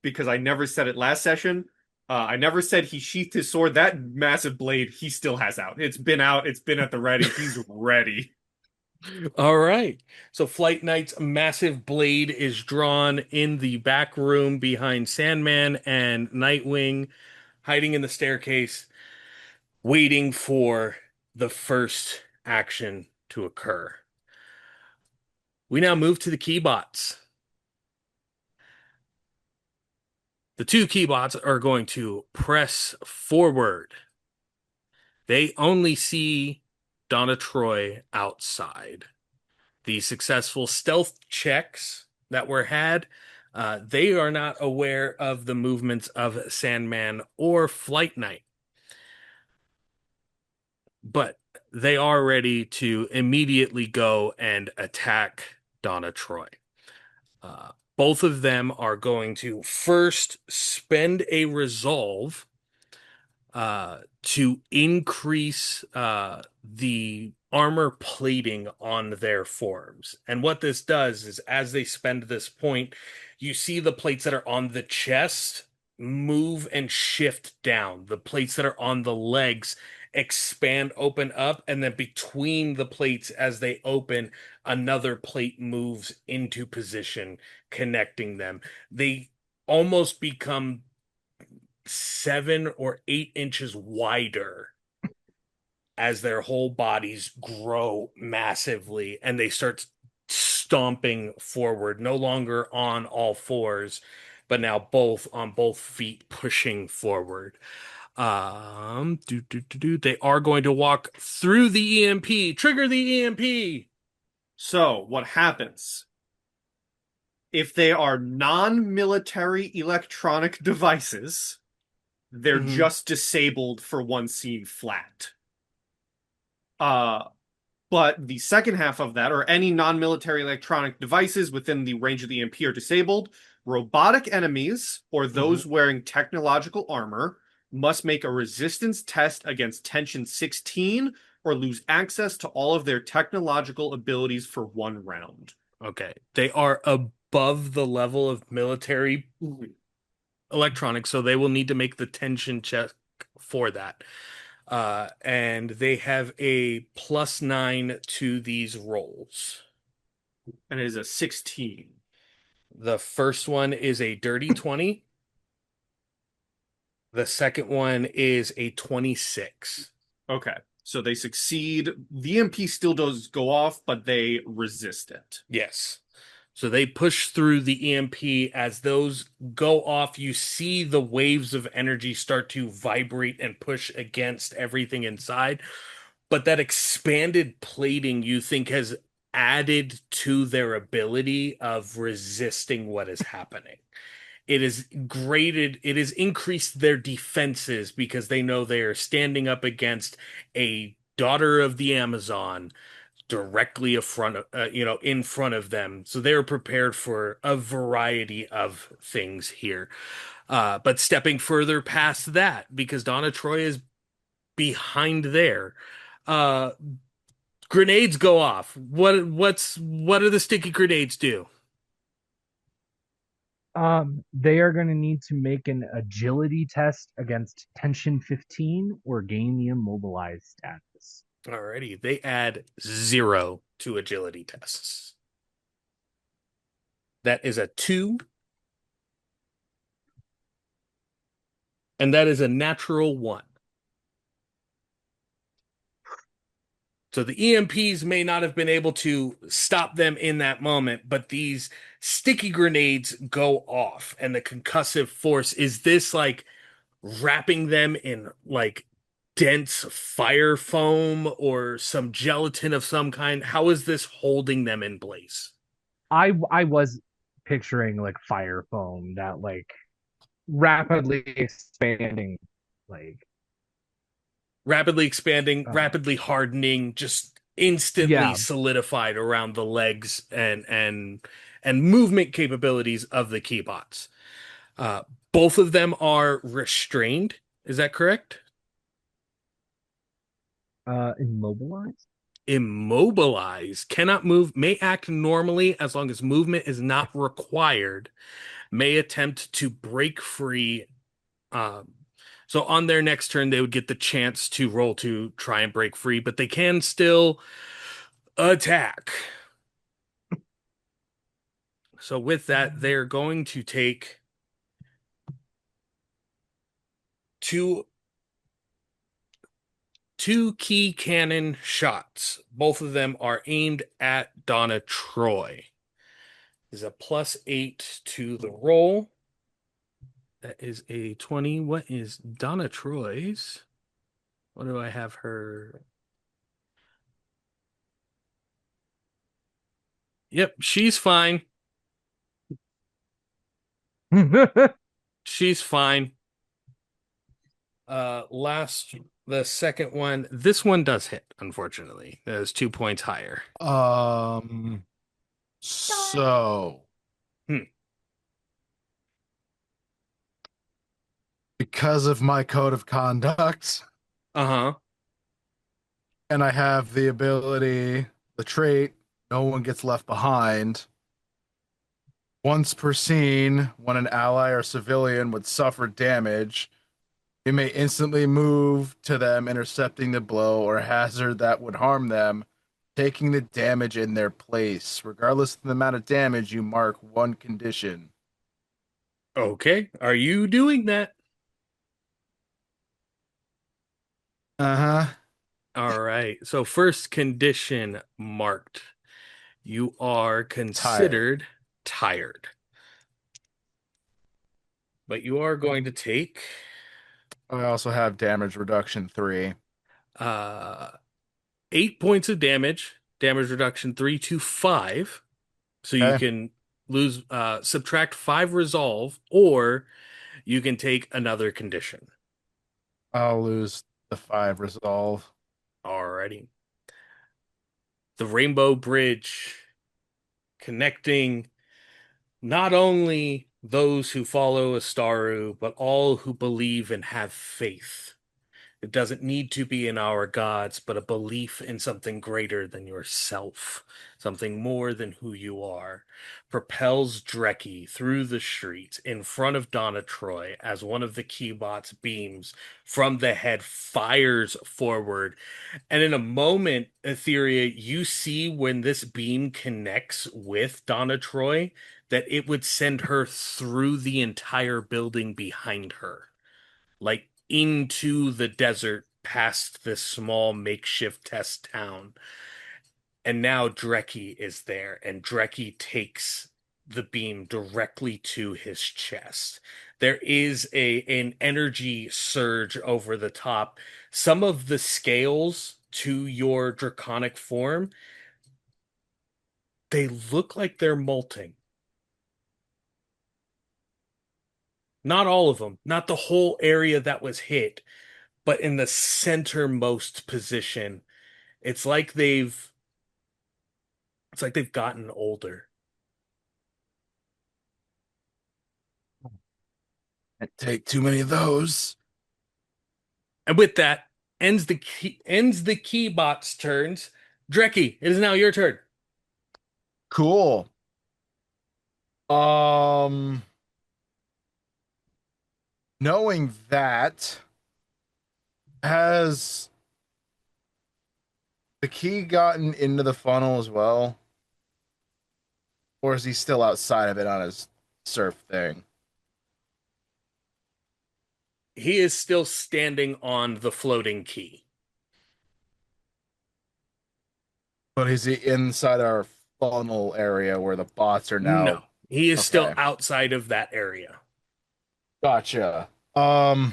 because I never said it last session, I never said he sheathed his sword. That massive blade he still has out. It's been out, it's been at the ready. He's ready. All right. So Flight Knight's massive blade is drawn in the back room behind Sandman and Nightwing, hiding in the staircase, waiting for the first action to occur. We now move to the keybots. The two keybots are going to press forward. They only see Donna Troy outside. The successful stealth checks that were had, they are not aware of the movements of Sandman or Flight Knight. But they are ready to immediately go and attack Donna Troy. Both of them are going to first spend a resolve to increase the armor plating on their forms. And what this does is, as they spend this point, you see the plates that are on the chest move and shift down. The plates that are on the legs expand, open up, and then between the plates as they open, another plate moves into position, connecting them. They almost become 7 or 8 inches wider as their whole bodies grow massively and they start stomping forward, no longer on all fours, but now both on both feet pushing forward. They are going to walk through the EMP. Trigger the EMP. So, what happens? If they are non-military electronic devices, they're just disabled for one scene flat. But the second half of that, or any non-military electronic devices within the range of the EMP are disabled. Robotic enemies, or those wearing technological armor, must make a resistance test against tension 16 or lose access to all of their technological abilities for 1 round. Okay. They are above the level of military electronics, so they will need to make the tension check for that. And they have a +9 to these rolls. And it is a 16. The first one is a dirty 20. The second one is a 26. Okay. So they succeed. The EMP still does go off, but they resist it. Yes. So they push through the EMP. As those go off, you see the waves of energy start to vibrate and push against everything inside. But that expanded plating, you think, has added to their ability of resisting what is happening. It has increased their defenses because they know they are standing up against a daughter of the Amazon directly in front of them. So they're prepared for a variety of things here. But stepping further past that, because Donna Troy is behind there, uh, grenades go off. What do the sticky grenades do? They are going to need to make an agility test against tension 15 or gain the immobilized status. Alrighty, they add 0 to agility tests. That is a 2, and that is a natural 1. So the EMPs may not have been able to stop them in that moment, but these sticky grenades go off, and the concussive force is this like wrapping them in like dense fire foam or some gelatin of some kind? How is this holding them in place? I was picturing like fire foam, that like rapidly expanding, like Rapidly expanding, uh, rapidly hardening, just instantly yeah. solidified around the legs and movement capabilities of the keybots. Uh, Both of them are restrained. Is that correct? Immobilized. Immobilized, cannot move, may act normally as long as movement is not required, may attempt to break free. Um, so on their next turn, they would get the chance to roll to try and break free, but they can still attack. So with that, they're going to take two key cannon shots. Both of them are aimed at Donna Troy. Is a +8 to the roll. That is a 20. What is Donna Troy's? What do I have her? Yep, she's fine. She's fine. The second one, this one does hit, unfortunately. That is 2 points higher. So Hmm. because of my code of conduct, Uh-huh. and I have the ability, the trait, no one gets left behind. Once per scene, when an ally or civilian would suffer damage, you may instantly move to them, intercepting the blow or hazard that would harm them, taking the damage in their place. Regardless of the amount of damage, you mark one condition. Okay. Are you doing that? Uh-huh. All right. So first condition marked. You are Tired. considered tired. But you are going to take I also have damage reduction 3. uh 8 points of damage reduction 3 to 5. So you Okay. can subtract 5 resolve, or you can take another condition. I'll lose the 5 resolve. Alrighty. The Rainbow Bridge connecting not only those who follow Astaru, but all who believe and have faith. It doesn't need to be in our gods, but a belief in something greater than yourself, something more than who you are, propels Dreki through the streets in front of Donna Troy as one of the Keybot's beams from the head fires forward. And in a moment, Aetheria, you see when this beam connects with Donna Troy that it would send her through the entire building behind her, like into the desert past this small makeshift test town. And now Dreki is there, and Dreki takes the beam directly to his chest. There is an energy surge over the top. Some of the scales to your draconic form, they look like they're molting. Not all of them, not the whole area that was hit, but in the centermost position, it's like they've It's like they've gotten older. Can't take too many of those. And with that, ends the Keybot's turns. Dreki, it is now your turn. Cool. Um, Knowing that, has the key gotten into the funnel as well? Or is he still outside of it on his surf thing? He is still standing on the floating key. But is he inside our funnel area where the bots are now? No, he is still Okay. outside of that area. Gotcha. Um,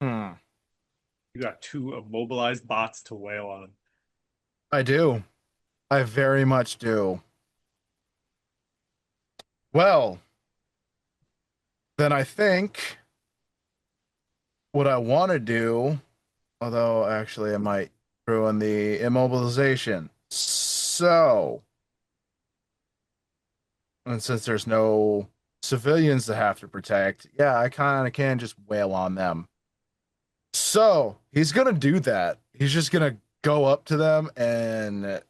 hmm. You got two immobilized bots to wail on. I do. I very much do. Well, then I think what I want to do, although actually I might ruin the immobilization. So, and since there's no civilians to have to protect, yeah, I kind of can just wail on them. So, he's going to do that. He's just going to go up to them and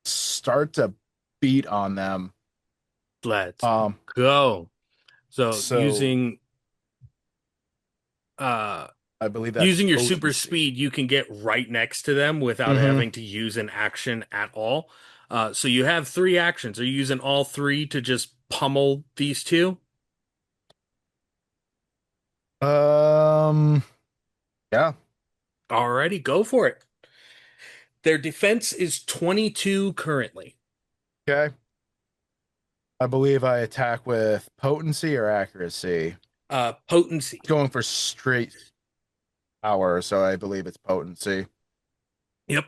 start to beat on them. Let's Um, go. So so uh I believe that's using your super potency. speed, you can get right next to them without Mm-hmm. having to use an action at all. So you have three actions. Are you using all three to just pummel these two? Yeah. Alrighty, go for it. Their defense is 22 currently. Okay. I believe I attack with potency or accuracy. Potency. Going for straight power, so I believe it's potency. Yep.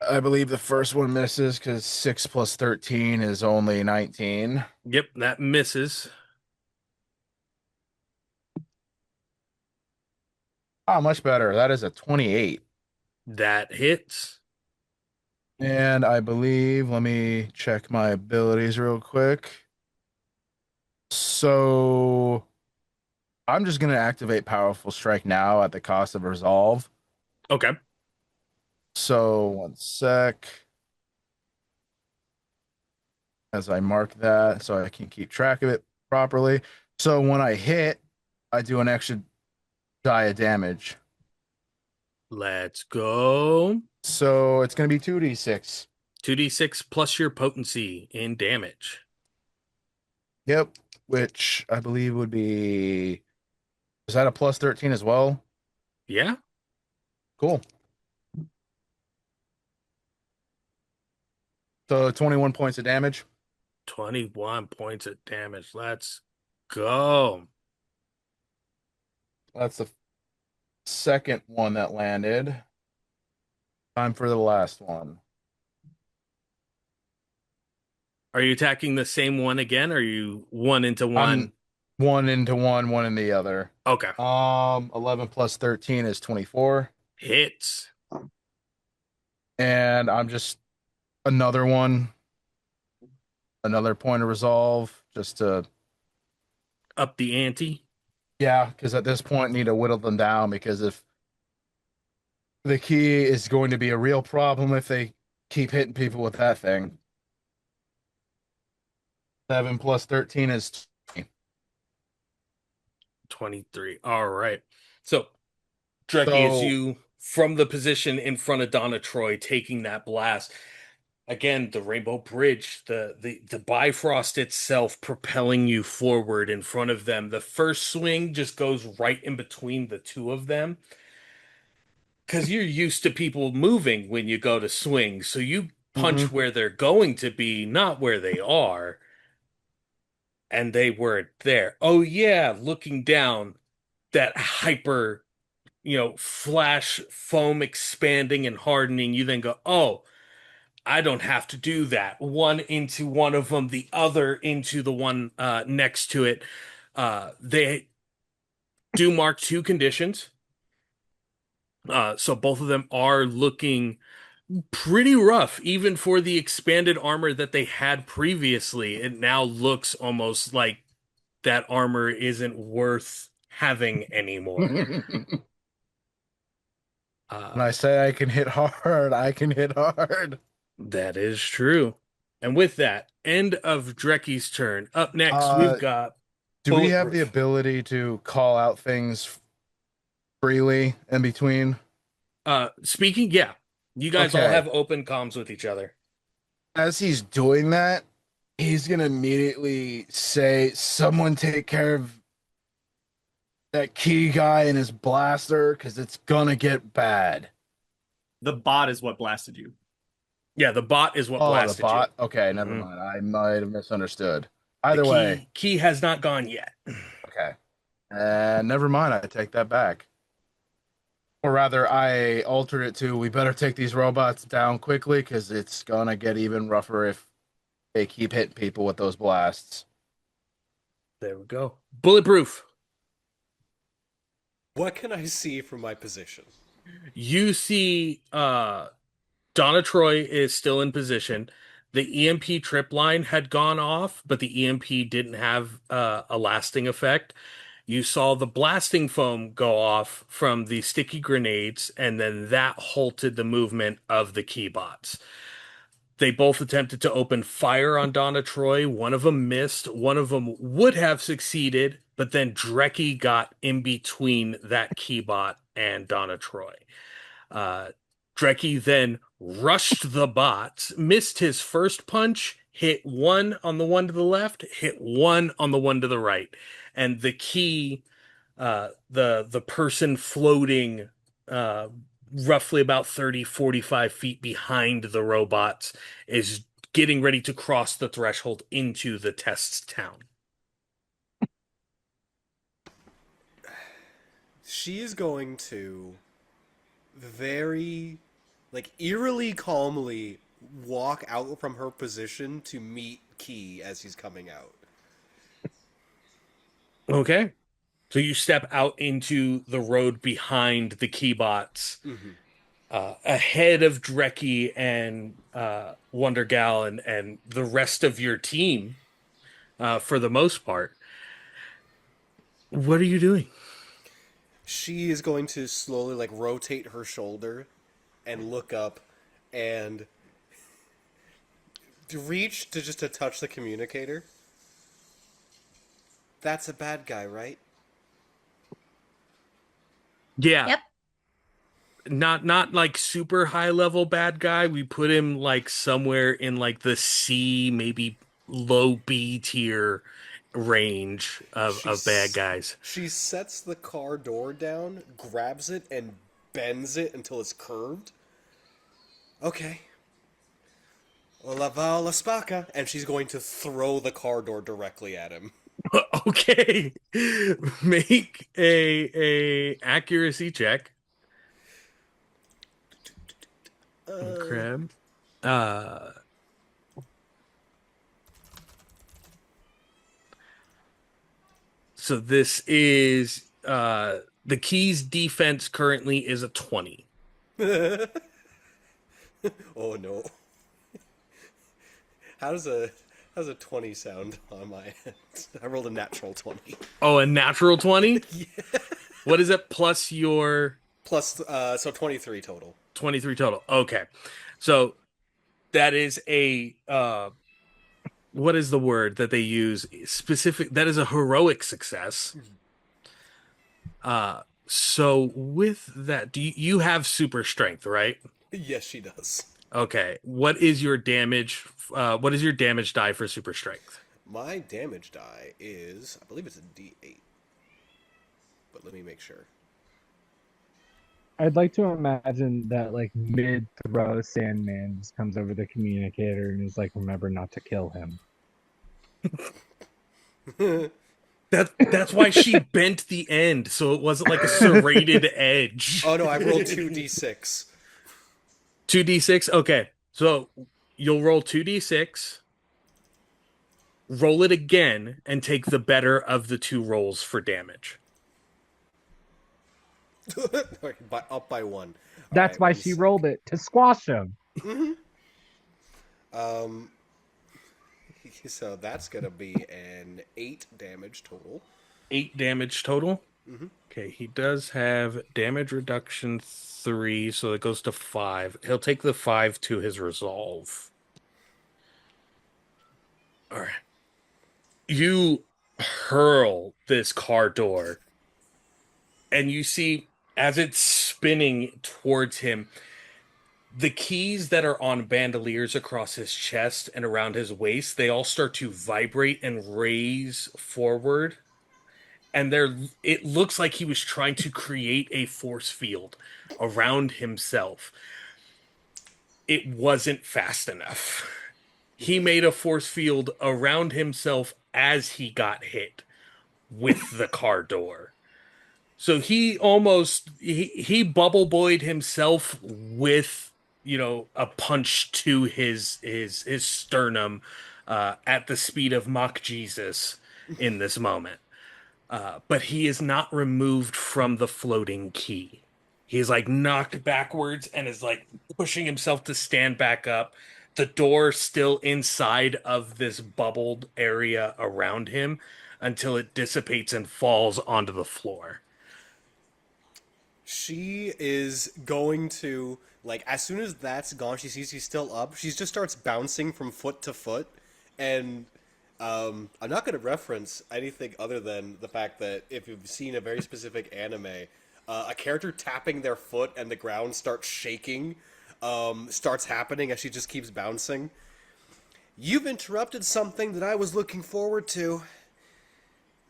I believe the first one misses because 6 plus 13 is only 19. Yep, that misses. Ah, much better. That is a 28. That hits. And I believe, let me check my abilities real quick. So I'm just going to activate Powerful Strike now at the cost of Resolve. Okay. So one sec. As I mark that so I can keep track of it properly. So when I hit, I do an extra die of damage. Let's go. So it's going to be 2d6. 2d6 plus your potency in damage. Yep. Which I believe would be. Is that a plus 13 as well? Yeah. Cool. So 21 points of damage. 21 points of damage. Let's go. That's the second one that landed. Time for the last one. Are you attacking the same one again? Or are you one into one? I'm one into one in the other. Okay. 11 plus 13 is 24. Hits. And I'm just another one, another point of resolve, just to Up the ante. yeah, because at this point need to whittle them down because if the key is going to be a real problem if they keep hitting people with that thing. 7 plus 13 is 20. 23. All right. So, Dreki, as So you from the position in front of Donna Troy taking that blast, again, the Rainbow Bridge, the Bifrost itself propelling you forward in front of them. The first swing just goes right in between the two of them. Because you're used to people moving when you go to swing. So you punch mhm. where they're going to be, not where they are. And they weren't there. Oh, yeah, looking down, that hyper, flash foam expanding and hardening. You then go, oh, I don't have to do that. One into one of them, the other into the one next to it. They do mark two conditions. So both of them are looking pretty rough, even for the expanded armor that they had previously. It now looks almost like that armor isn't worth having anymore. When Uh, I say I can hit hard, I can hit hard. that is true. And with that, end of Dreki's turn. Up next, we've Uh, got do we have the Bulletproof. ability to call out things freely in between? Speaking, yeah, you guys all Okay. have open comms with each other. As he's doing that, he's gonna immediately say, "Someone take care of that key guy and his blaster, because it's gonna get bad." The bot is what blasted you. Yeah, the bot is what Oh, the blasted you. bot. Okay, never Mhm. mind. I might have misunderstood. The Either way, key has not gone yet. okay. Never mind. I take that back. Or rather, I altered it to, we better take these robots down quickly because it's gonna get even rougher if they keep hitting people with those blasts. There we go. Bulletproof. What can I see from my position? You see Donna Troy is still in position. The EMP trip line had gone off, but the EMP didn't have a lasting effect. You saw the blasting foam go off from the sticky grenades, and then that halted the movement of the keybots. They both attempted to open fire on Donna Troy. One of them missed. One of them would have succeeded, but then Dreki got in between that keybot and Donna Troy. Uh, Dreki then rushed the bots, missed his first punch, hit one on the one to the left, hit one on the one to the right. And the key, the person floating uh, roughly about 30-45 feet behind the robots is getting ready to cross the threshold into the test town. She is going to very, like, eerily calmly walk out from her position to meet Key as he's coming out. Okay. So you step out into the road behind the keybots, ahead of Dreki and Wonder Gal and the rest of your team, for the most part. What are you doing? She is going to slowly, like, rotate her shoulder and look up and reach to just to touch the communicator. That's a bad guy, right? Yeah, Yep. not like super high level bad guy. We put him like somewhere in like the C, maybe low B tier range of bad guys. She sets the car door down, grabs it, and bends it until it's curved. Okay. La va la spacca. And she's going to throw the car door directly at him. Okay. Make a accuracy check. Crab. Uh so this is the key's defense currently is a 20. Oh no. How does a 20 sound on my end? I rolled a natural 20. Oh, a natural 20? Yeah. What is it plus your Plus, so 23 total. 23 total? Okay. So that is a what is the word that they use? Specific, that is a heroic success. So with that, you have super strength, right? Yes, she does. Okay. What is your damage? What is your damage die for super strength? My damage die is, I believe it's a D8. But let me make sure. I'd like to imagine that like mid throw Sandman just comes over the communicator and is like, remember not to kill him. That's why she bent the end, so it wasn't like a serrated edge. Oh no, I rolled 2d6. 2d6? Okay. So you'll roll 2d6, roll it again, and take the better of the two rolls for damage. Up by one. All That's right, why one she sec. rolled it to squash him. Um, so that's gonna be an 8 damage total. 8 damage total. Okay, he does have damage reduction 3, so it goes to 5. He'll take the 5 to his resolve. All right. You hurl this car door, and you see as it's spinning towards him, the keys that are on bandoliers across his chest and around his waist, they all start to vibrate and raise forward. And it looks like he was trying to create a force field around himself. It wasn't fast enough. He made a force field around himself as he got hit with the car door. So he bubble boyed himself with, a punch to his sternum at the speed of Mach Jesus in this moment. But he is not removed from the floating key. He is like knocked backwards and is like pushing himself to stand back up. The door still inside of this bubbled area around him until it dissipates and falls onto the floor. She is going to, like, as soon as that's gone, she sees he's still up. She just starts bouncing from foot to foot. And I'm not going to reference anything other than the fact that if you've seen a very specific anime, a character tapping their foot and the ground starts shaking, starts happening as she just keeps bouncing. You've interrupted something that I was looking forward to,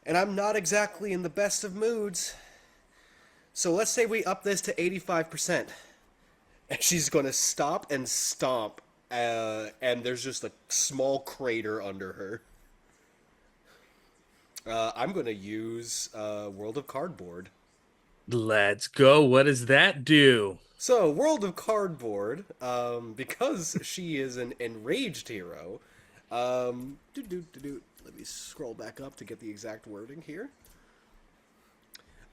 and I'm not exactly in the best of moods. So let's say we up this to 85%. And she's going to stop and stomp, and there's just a small crater under her. I'm going to use World of Cardboard. Let's go. What does that do? So, World of Cardboard, because she is an enraged hero, let me scroll back up to get the exact wording here.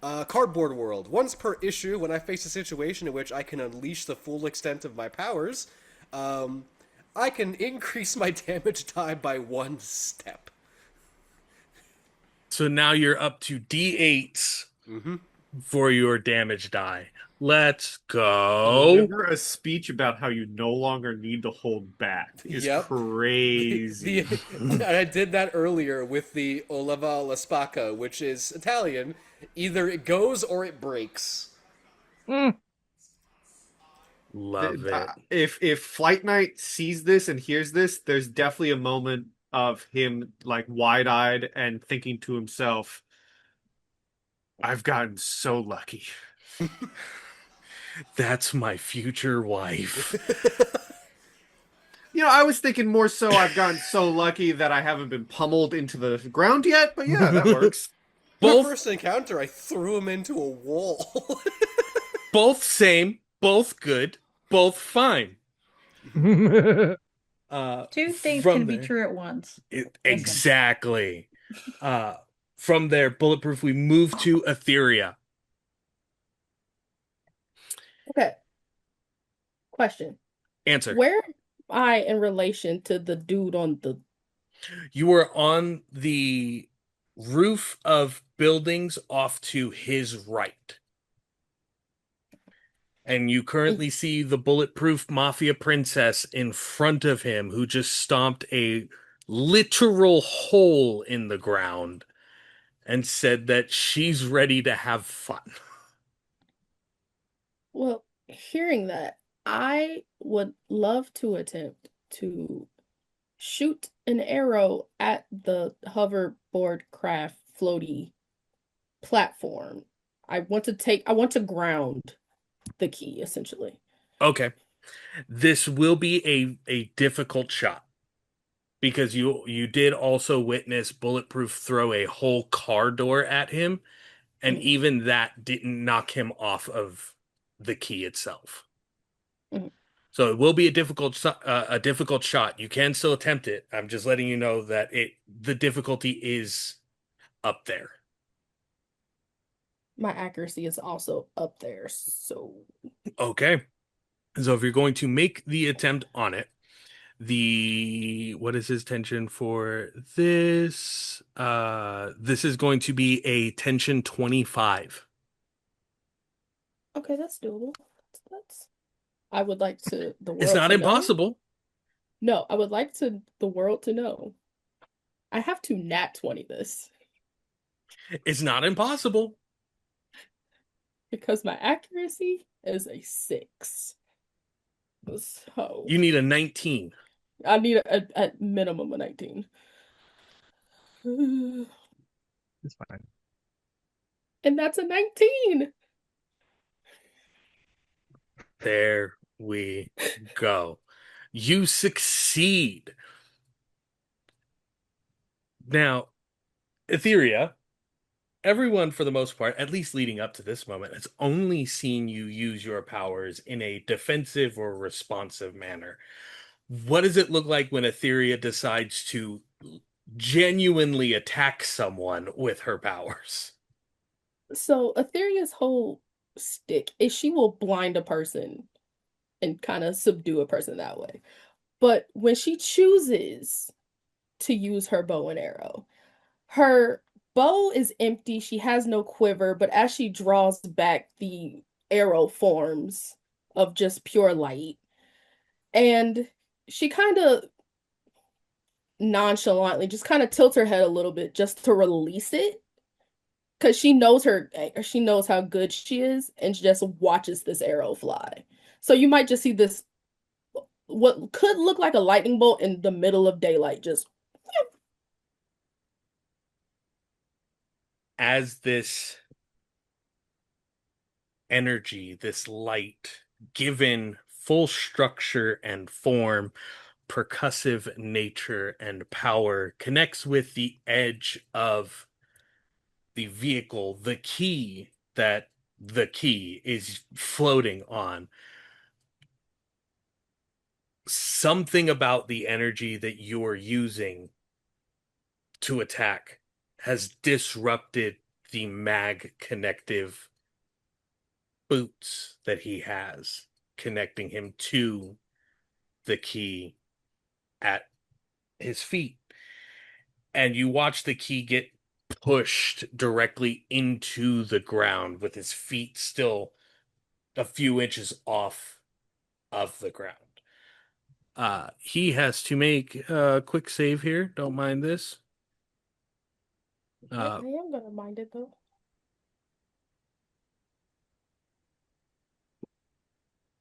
Cardboard World. Once per issue, when I face a situation in which I can unleash the full extent of my powers, I can increase my damage die by 1 step. So now you're up to D8s for your damage die. Let's go. Deliver a speech about how you no longer need to hold back is crazy. I did that earlier with the Olava la Spacca, which is Italian. Either it goes or it breaks. Love it. If Flight Knight sees this and hears this, there's definitely a moment of him like wide-eyed and thinking to himself, I've gotten so lucky. That's my future wife. I was thinking more so I've gotten so lucky that I haven't been pummeled into the ground yet, but yeah, that works. My first encounter, I threw him into a wall. Both same, both good, both fine. Two things can be true at once. Exactly. From there, Bulletproof, we move to Aetheria. Okay. Question. Answer. Where am I in relation to the dude on the... You were on the roof of buildings off to his right. And you currently see the Bulletproof Mafia princess in front of him who just stomped a literal hole in the ground and said that she's ready to have fun. Well, hearing that, I would love to attempt to shoot an arrow at the hoverboard craft floaty platform. I want to ground the key, essentially. Okay. This will be a difficult shot because you did also witness Bulletproof throw a whole car door at him, and even that didn't knock him off of the key itself. So it will be a difficult shot. You can still attempt it. I'm just letting you know that the difficulty is up there. my accuracy is also up there. So Okay. So if you're going to make the attempt on it, what is his tension for this? This is going to be a tension 25. okay, that's doable. That's I would like the It's world not to know. impossible. No, I would like the world to know. I have to nat 20 this It's not impossible. because my accuracy is a 6. So You need a 19. I need a minimum of 19. It's fine. And that's a 19. There we go. You succeed. Now, Aetheria, everyone for the most part, at least leading up to this moment, has only seen you use your powers in a defensive or responsive manner. What does it look like when Aetheria decides to genuinely attack someone with her powers? So Aetheria's whole stick is she will blind a person and kind of subdue a person that way. But when she chooses to use her bow and arrow, her bow is empty. She has no quiver, but as she draws back, the arrow forms of just pure light. And she kind of nonchalantly just kind of tilts her head a little bit just to release it because she knows how good she is, and she just watches this arrow fly. So you might just see this what could look like a lightning bolt in the middle of daylight just As this energy, this light, given full structure and form, percussive nature and power, connects with the edge of the vehicle, the key that the key is floating on. Something about the energy that you're using to attack has disrupted the mag connective boots that he has, connecting him to the key at his feet. And you watch the key get pushed directly into the ground with his feet still a few inches off of the ground. He has to make a quick save here. Don't mind this. I am gonna mind it though.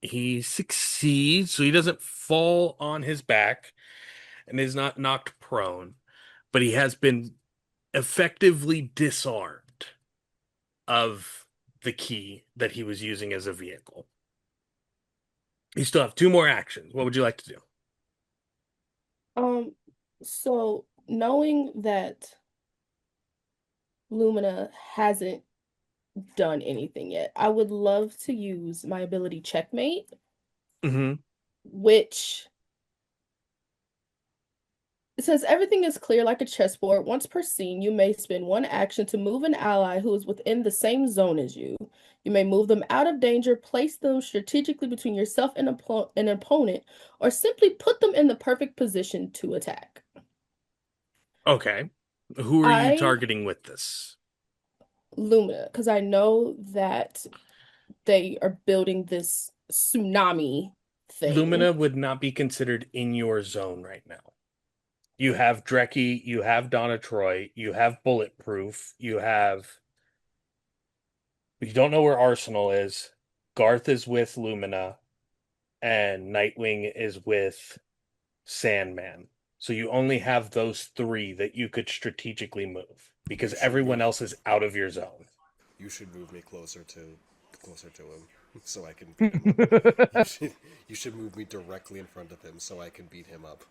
He succeeds, so he doesn't fall on his back and is not knocked prone, but he has been effectively disarmed of the key that he was using as a vehicle. You still have 2 more actions. What would you like to do? So knowing that Lumina hasn't done anything yet, I would love to use my ability Checkmate, Mm-hmm. which it says everything is clear like a chessboard. Once per scene, you may spend 1 action to move an ally who is within the same zone as you. You may move them out of danger, place them strategically between yourself and an opponent, or simply put them in the perfect position to attack. Okay. Who are you targeting with this? Lumina, because I know that they are building this tsunami thing. Lumina would not be considered in your zone right now. You have Dreki, you have Donna Troy, you have Bulletproof, you don't know where Arsenal is. Garth is with Lumina, and Nightwing is with Sandman. So you only have those 3 that you could strategically move because everyone else is out of your zone. You should move me closer to him so I can beat him up. You should move me directly in front of him so I can beat him up.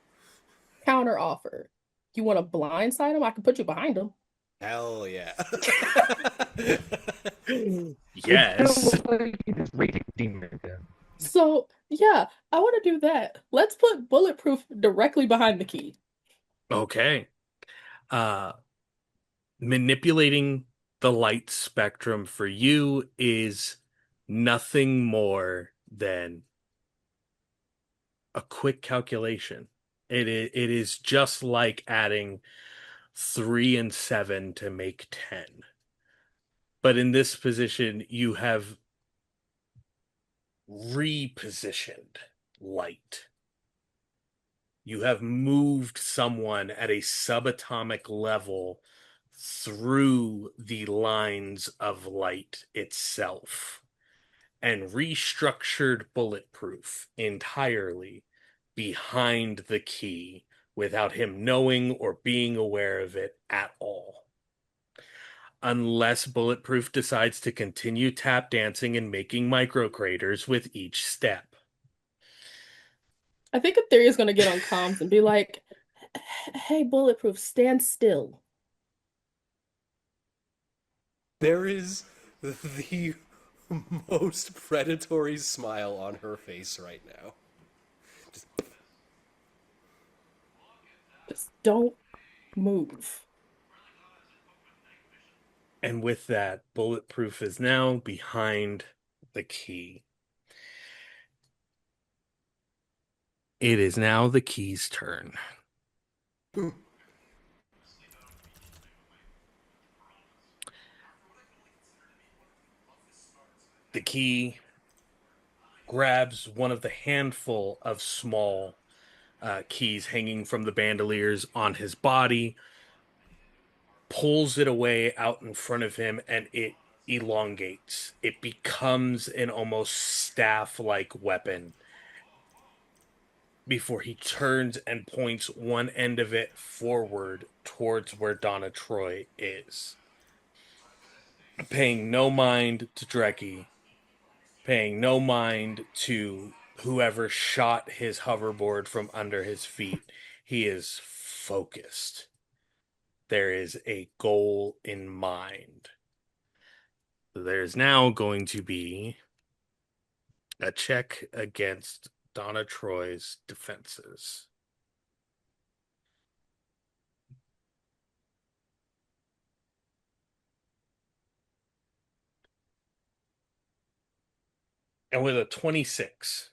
Counter offer. You want to blindside him? I can put you behind him. Hell yeah. Yes. So, yeah, I want to do that. Let's put Bulletproof directly behind the key. Okay. Manipulating the light spectrum for you is nothing more than a quick calculation. It is just like adding 3 and 7 to make 10. But in this position, you have repositioned light. You have moved someone at a subatomic level through the lines of light itself and restructured Bulletproof entirely behind the key without him knowing or being aware of it at all. Unless Bulletproof decides to continue tap dancing and making micro craters with each step. I think Aetheria is gonna get on comms and be like, "Hey, Bulletproof, stand still." There is the most predatory smile on her face right now. Just don't move. And with that, Bulletproof is now behind the key. It is now the key's turn. The key grabs one of the handful of small keys hanging from the bandoliers on his body, pulls it away out in front of him, and it elongates. It becomes an almost staff-like weapon before he turns and points one end of it forward towards where Donna Troy is. Paying no mind to Dreki, paying no mind to whoever shot his hoverboard from under his feet. He is focused. There is a goal in mind. There's now going to be a check against Donna Troy's defenses. And with a 26,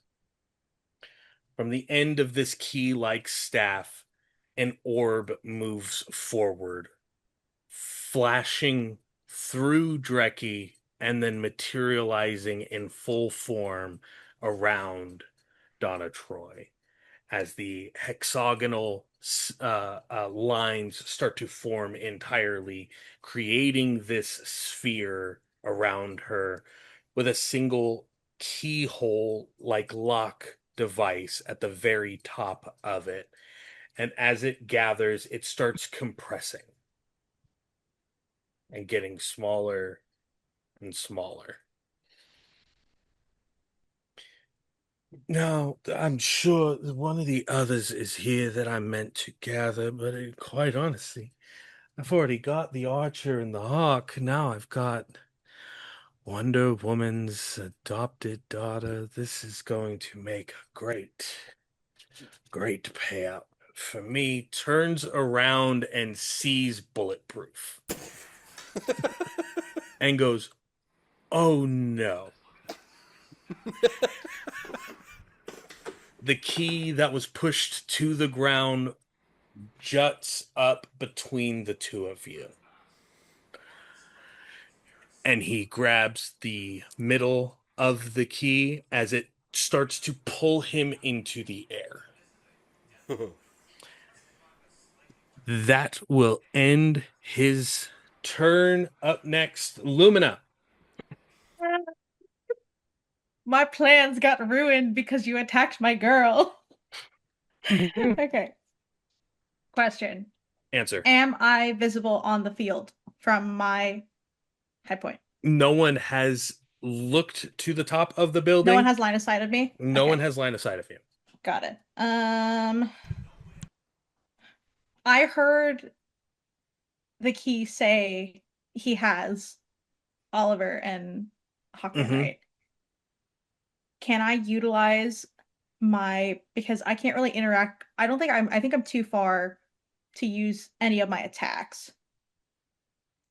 from the end of this key-like staff, an orb moves forward, flashing through Dreki and then materializing in full form around Donna Troy as the hexagonal lines start to form entirely, creating this sphere around her with a single keyhole like lock device at the very top of it. And as it gathers, it starts compressing and getting smaller and smaller. Now, I'm sure one of the others is here that I meant to gather, but quite honestly, I've already got the Archer and the Hawk. Now I've got Wonder Woman's adopted daughter. This is going to make a great payout for me. Turns around and sees Bulletproof and goes, "Oh no." The key that was pushed to the ground juts up between the two of you. And he grabs the middle of the key as it starts to pull him into the air. That will end his turn. Up next, Lumina. My plans got ruined because you attacked my girl. Okay. Question. Answer. Am I visible on the field from my head point? No one has looked to the top of the building. No one has line of sight of me? No Okay. one has line of sight of you. Got it. I heard the key say he has Oliver and Hawkman, right? Can I utilize because I can't really interact. I think I'm too far to use any of my attacks.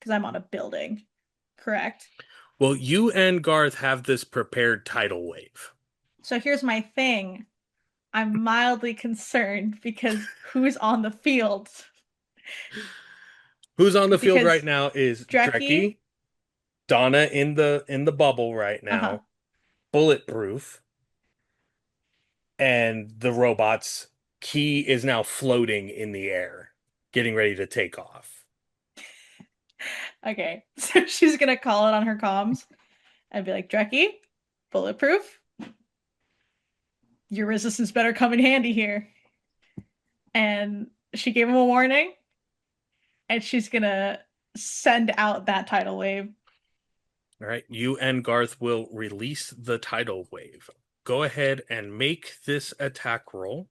because I'm on a building, correct? Well, you and Garth have this prepared tidal wave. So here's my thing. I'm mildly concerned because who's on the field? Who's on the field right Because now is Dreki, Dreki, Donna in the bubble right uh-huh. now, Bulletproof, and the robots. Key is now floating in the air, getting ready to take off. Okay. So she's gonna call it on her comms and be like, Dreki, Bulletproof, your resistance better come in handy here. And she gave him a warning, and she's gonna send out that tidal wave. All right, you and Garth will release the tidal wave. Go ahead and make this attack roll.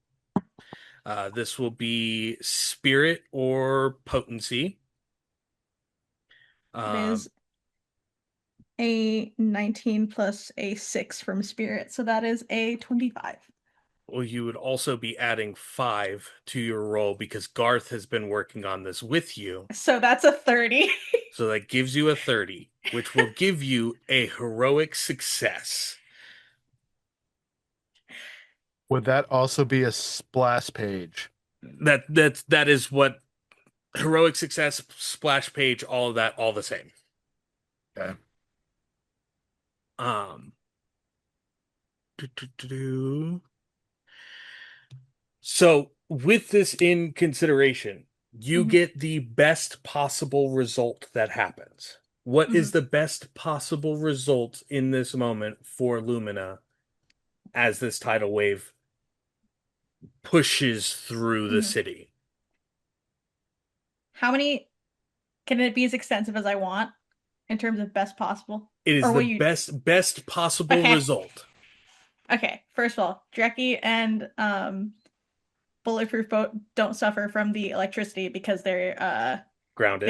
This will be spirit or potency. It is a 19 plus a 6 from spirit, so that is a 25. Well, you would also be adding 5 to your roll because Garth has been working on this with you. So that's a 30. So that gives you a 30, which will give you a heroic success. Would that also be a splash page? That is what heroic success, splash page, all of that, all the same. Okay. So with this in consideration, you Mhm. get the best possible result that happens. What is the best possible result in this moment for Lumina as this tidal wave pushes through the city? How many can it be as extensive as I want in terms of best possible? It is Or will the you best possible Okay. result. Okay, first of all, Dreki and Bulletproof boat don't suffer from the electricity because they're Grounded.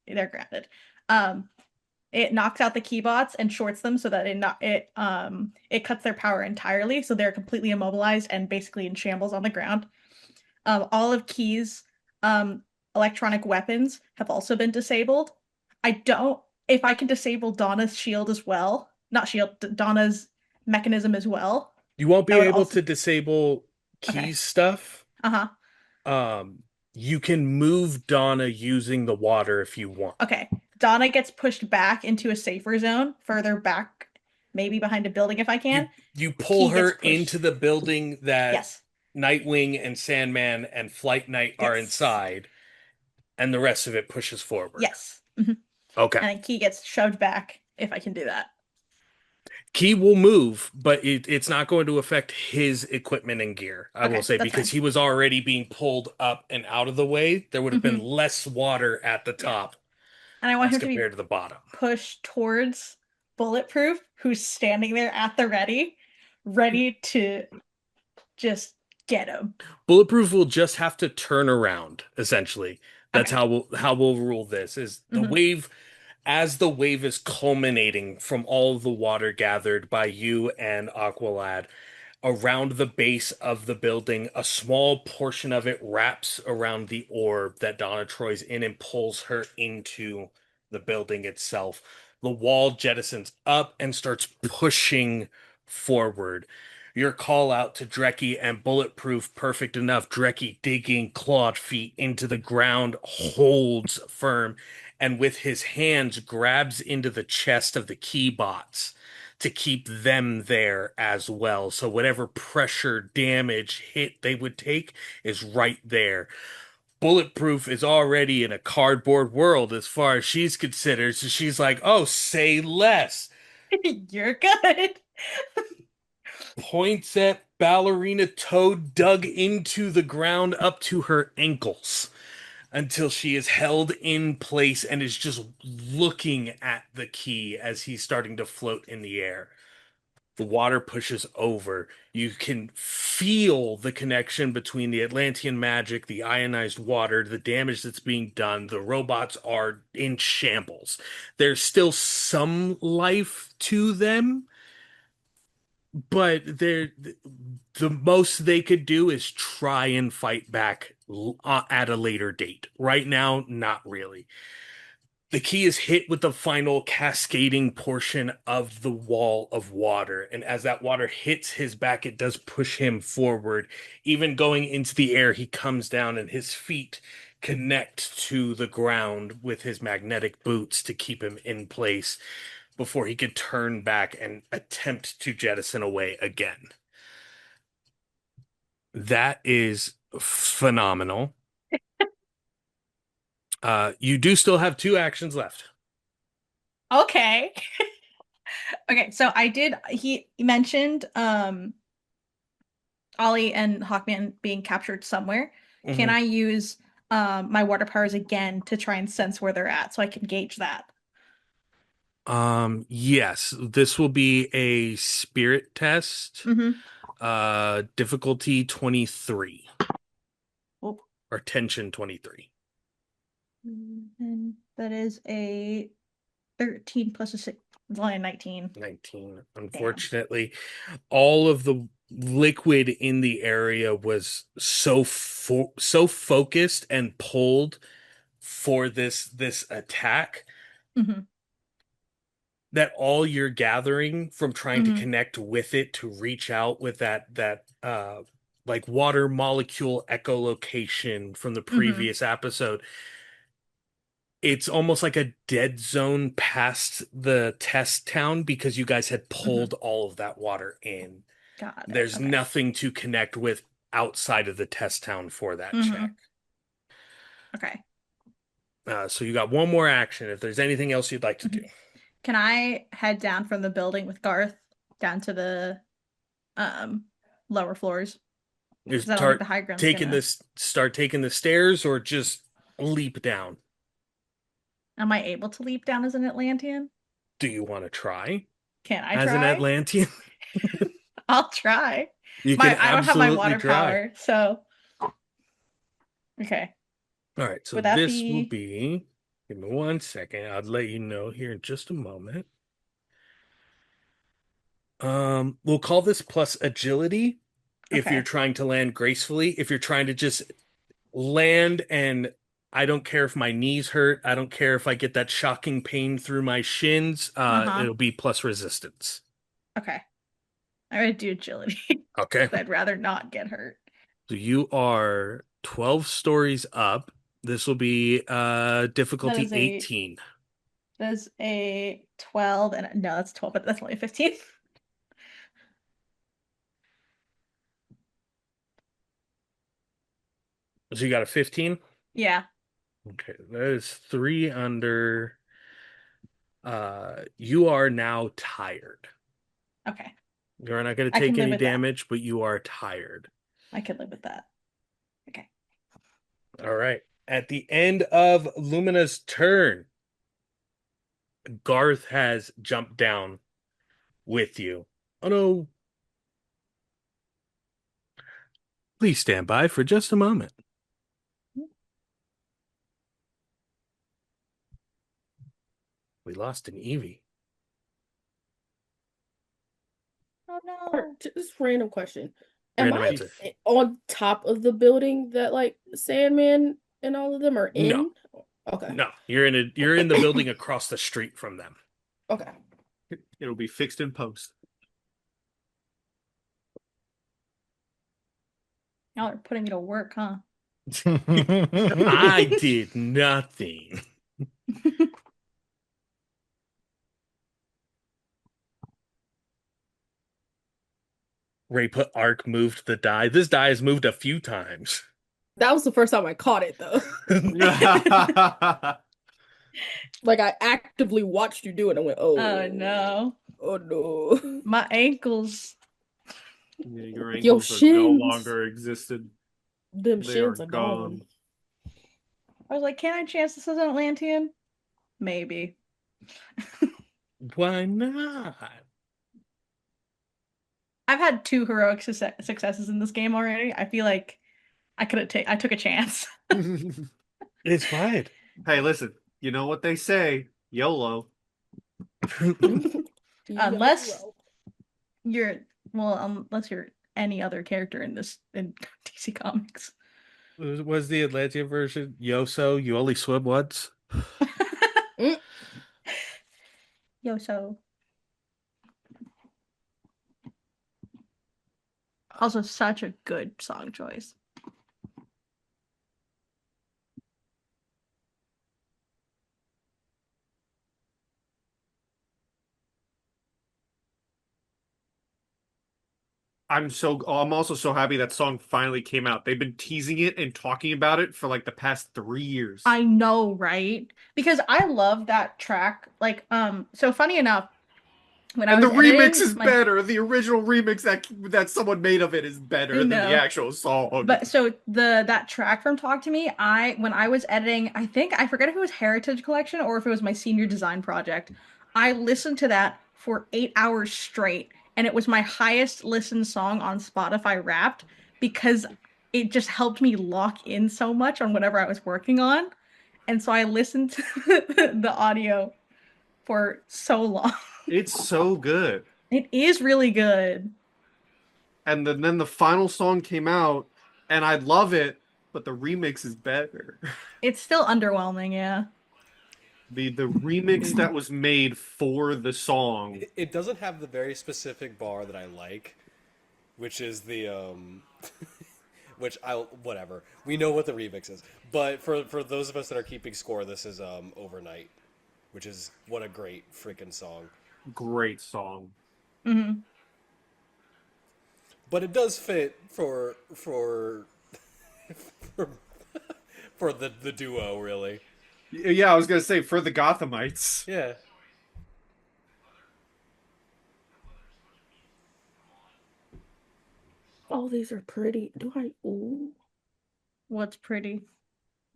they're grounded. It knocks out the keybots and shorts them so that it cuts their power entirely, so they're completely immobilized and basically in shambles on the ground. All of Key's electronic weapons have also been disabled. I don't if I can disable Donna's shield as well, not shield, Donna's mechanism as well. You won't be That would able also to disable Okay. Key's stuff. Uh-huh. You can move Donna using the water if you want. Okay. Donna gets pushed back into a safer zone, further back, maybe behind a building if I can. You pull Key gets her pushed. into the building that Yes. Nightwing and Sandman and Flight Knight are Yes. inside, and the rest of it pushes forward. Yes. Mhm. Okay. And then Key gets shoved back if I can do that. Key will move, but it's not going to affect his equipment and gear, I will Okay, say, that's because fine. he was already being pulled up and out of the way. There would have been less water at the top And I want as him to be compared to the bottom. pushed towards Bulletproof, who's standing there at the ready to just get him. Bulletproof will just have to turn around, essentially. That's Okay. how we'll rule this is the wave as the wave is culminating from all of the water gathered by you and Aqualad around the base of the building, a small portion of it wraps around the orb that Donna Troy's in and pulls her into the building itself. The wall jettisons up and starts pushing forward. Your call out to Dreki and Bulletproof perfect enough. Dreki digging clawed feet into the ground, holds firm, and with his hands grabs into the chest of the keybots to keep them there as well. So whatever pressure, damage, hit they would take is right there. Bulletproof is already in a cardboard world as far as she's considered. So she's like, oh, say less. You're good. Points at Ballerina Toad dug into the ground up to her ankles until she is held in place and is just looking at the key as he's starting to float in the air. The water pushes over. You can feel the connection between the Atlantean magic, the ionized water, the damage that's being done. The robots are in shambles. There's still some life to them, but the most they could do is try and fight back at a later date. Right now, not really. The key is hit with the final cascading portion of the wall of water. And as that water hits his back, it does push him forward. Even going into the air, he comes down and his feet connect to the ground with his magnetic boots to keep him in place before he could turn back and attempt to jettison away again. That is phenomenal. You do still have 2 actions left. Okay. Okay, so he mentioned Ollie and Hawkman being captured somewhere. Can I use my water powers again to try and sense where they're at so I can gauge that? Yes, this will be a spirit test. Difficulty 23. Oh. Or tension 23. And that is a 13 plus a 6, it's only a 19. 19. Unfortunately, all of the liquid in the area was so focused and pulled for this attack that all you're gathering from trying to connect with it to reach out with that like water molecule echolocation from the previous episode, it's almost like a dead zone past the test town because you guys had pulled all of that water in. Got it. There's nothing to connect with outside of the test town for that check. Okay. So you got one more action if there's anything else you'd like to do. Can I head down from the building with Garth down to the lower floors? Start taking the stairs or just leap down? Am I able to leap down as an Atlantean? Do you want to try? Can I as try? An Atlantean? I'll try. You can I don't have my water try. power, so okay. All right, so this will be. Give me 1 second. I'll let you know here in just a moment. We'll call this plus agility if you're trying to land gracefully. If you're trying to just land and I don't care if my knees hurt, I don't care if I get that shocking pain through my shins, it'll be plus resistance. Okay. I'm gonna do agility. Okay. I'd rather not get hurt. So you are 12 stories up. This will be difficulty 18. There's a 12 and no, that's 12, but that's only 15. So you got a 15? Yeah. Okay, that is 3 under. You are now tired. Okay. You're not going to take any damage, but you are tired. I can live with that. Okay. All right. At the end of Lumina's turn, Garth has jumped down with you. Oh no. Please stand by for just a moment. We lost an Evie. Oh no. Just random question. Random answer. On top of the building that like Sandman and all of them are in? No. Okay. No, you're in the building across the street from them. Okay. It'll be fixed in post. Y'all are putting me to work, huh? I did nothing. Ray put Arc moved the die. This die has moved a few times. That was the first time I caught it, though. Like, I actively watched you do it and went, oh. Oh, no. Oh, no. My ankles. Yeah, your ankles no longer existed. Them shins are gone. I was like, can I chance this as an Atlantean? Maybe. Why not? I've had 2 heroic successes in this game already. I feel like I took a chance. It's fine. Hey, listen. You know what they say? YOLO. Unless you're any other character in DC Comics. Was the Atlantean version Yoso? You only swim once. Mm. Yo, so also such a good song choice. I'm also so happy that song finally came out. They've been teasing it and talking about it for like the past 3 years. I know, right? Because I love that track. Like, so funny enough, when I And the was remix editing is my, better. The original remix that someone made of it is I better than the know. actual song. But so that track from Talk to Me, when I was editing, I think I forget if it was Heritage Collection or if it was my senior design project. I listened to that for 8 hours straight, and it was my highest listened song on Spotify Wrapped because it just helped me lock in so much on whatever I was working on. And so I listened to the audio for so long. It's so good. It is really good. And then the final song came out, and I love it, but the remix is better. It's still underwhelming, yeah. The remix that was made for the song. It doesn't have the very specific bar that I like, which is the which I'll whatever. We know what the remix is, but for those of us that are keeping score, this is Overnight, which is what a great freaking song. Great song. Hmm. But it does fit for, for the duo really. Yeah, I was gonna say for the Gothamites. Yeah. Oh, these are pretty. Ooh. What's pretty?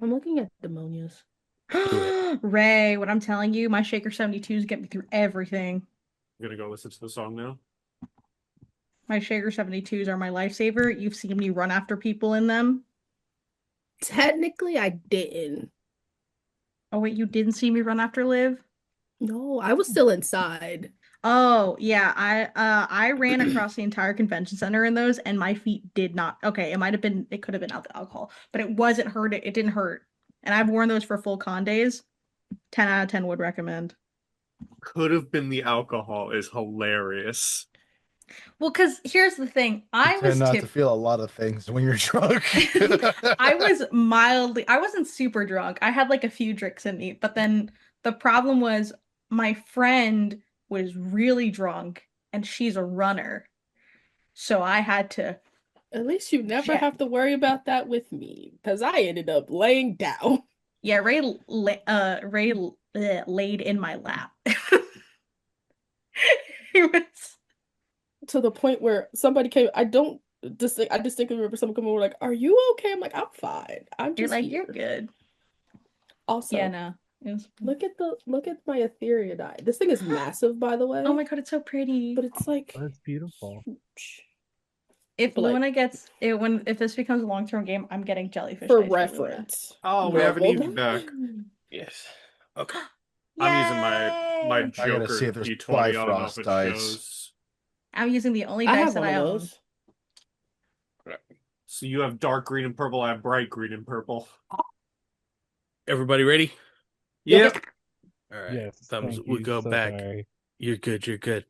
I'm looking at demonias. Do it. Ray, what I'm telling you, my Shaker 72s get me through everything. I'm gonna go listen to the song now. My Shaker 72s are my lifesaver. You've seen me run after people in them. Technically, I didn't. Oh wait, you didn't see me run after Liv? No, I was still inside. Oh yeah, I ran across the entire convention center in those, and my feet did not. Okay, it could have been alcohol, but it wasn't hurt. It didn't hurt, and I've worn those for full con days. 10 out of 10 would recommend. Could have been the alcohol is hilarious. Well, because here's the thing, You I tend was not to feel a lot of things when you're drunk. I wasn't super drunk. I had like a few drinks in me, but then the problem was my friend was really drunk and she's a runner. So I had to, At least you never yeah, have to worry about that with me, because I ended up laying down. yeah, laid in my lap. It was, To the point where somebody came. I distinctly remember someone coming over like, "Are you okay?" I'm like, "I'm fine. I'm you're just like, here." you're good. Also, Yeah, no. It was, look at my Aetheria die. This thing is massive, by the way. oh my God, it's so pretty. But it's like, That's beautiful. If but like, Lumina gets it if this becomes a long-term game, I'm getting jellyfish for dice for Lumina. reference. Oh, we have an Well Evie back. Yes. Okay. I'm using my Yay! I gotta see Joker if there's D20. I don't know Bifrost if it dice. shows. I'm using the only I dice have that one I of own. those. So you have dark green and purple. I have bright green and purple. Everybody ready? Yep. All right. Yes, Thumbs. thank We you. go So back. sorry. You're good. You're good.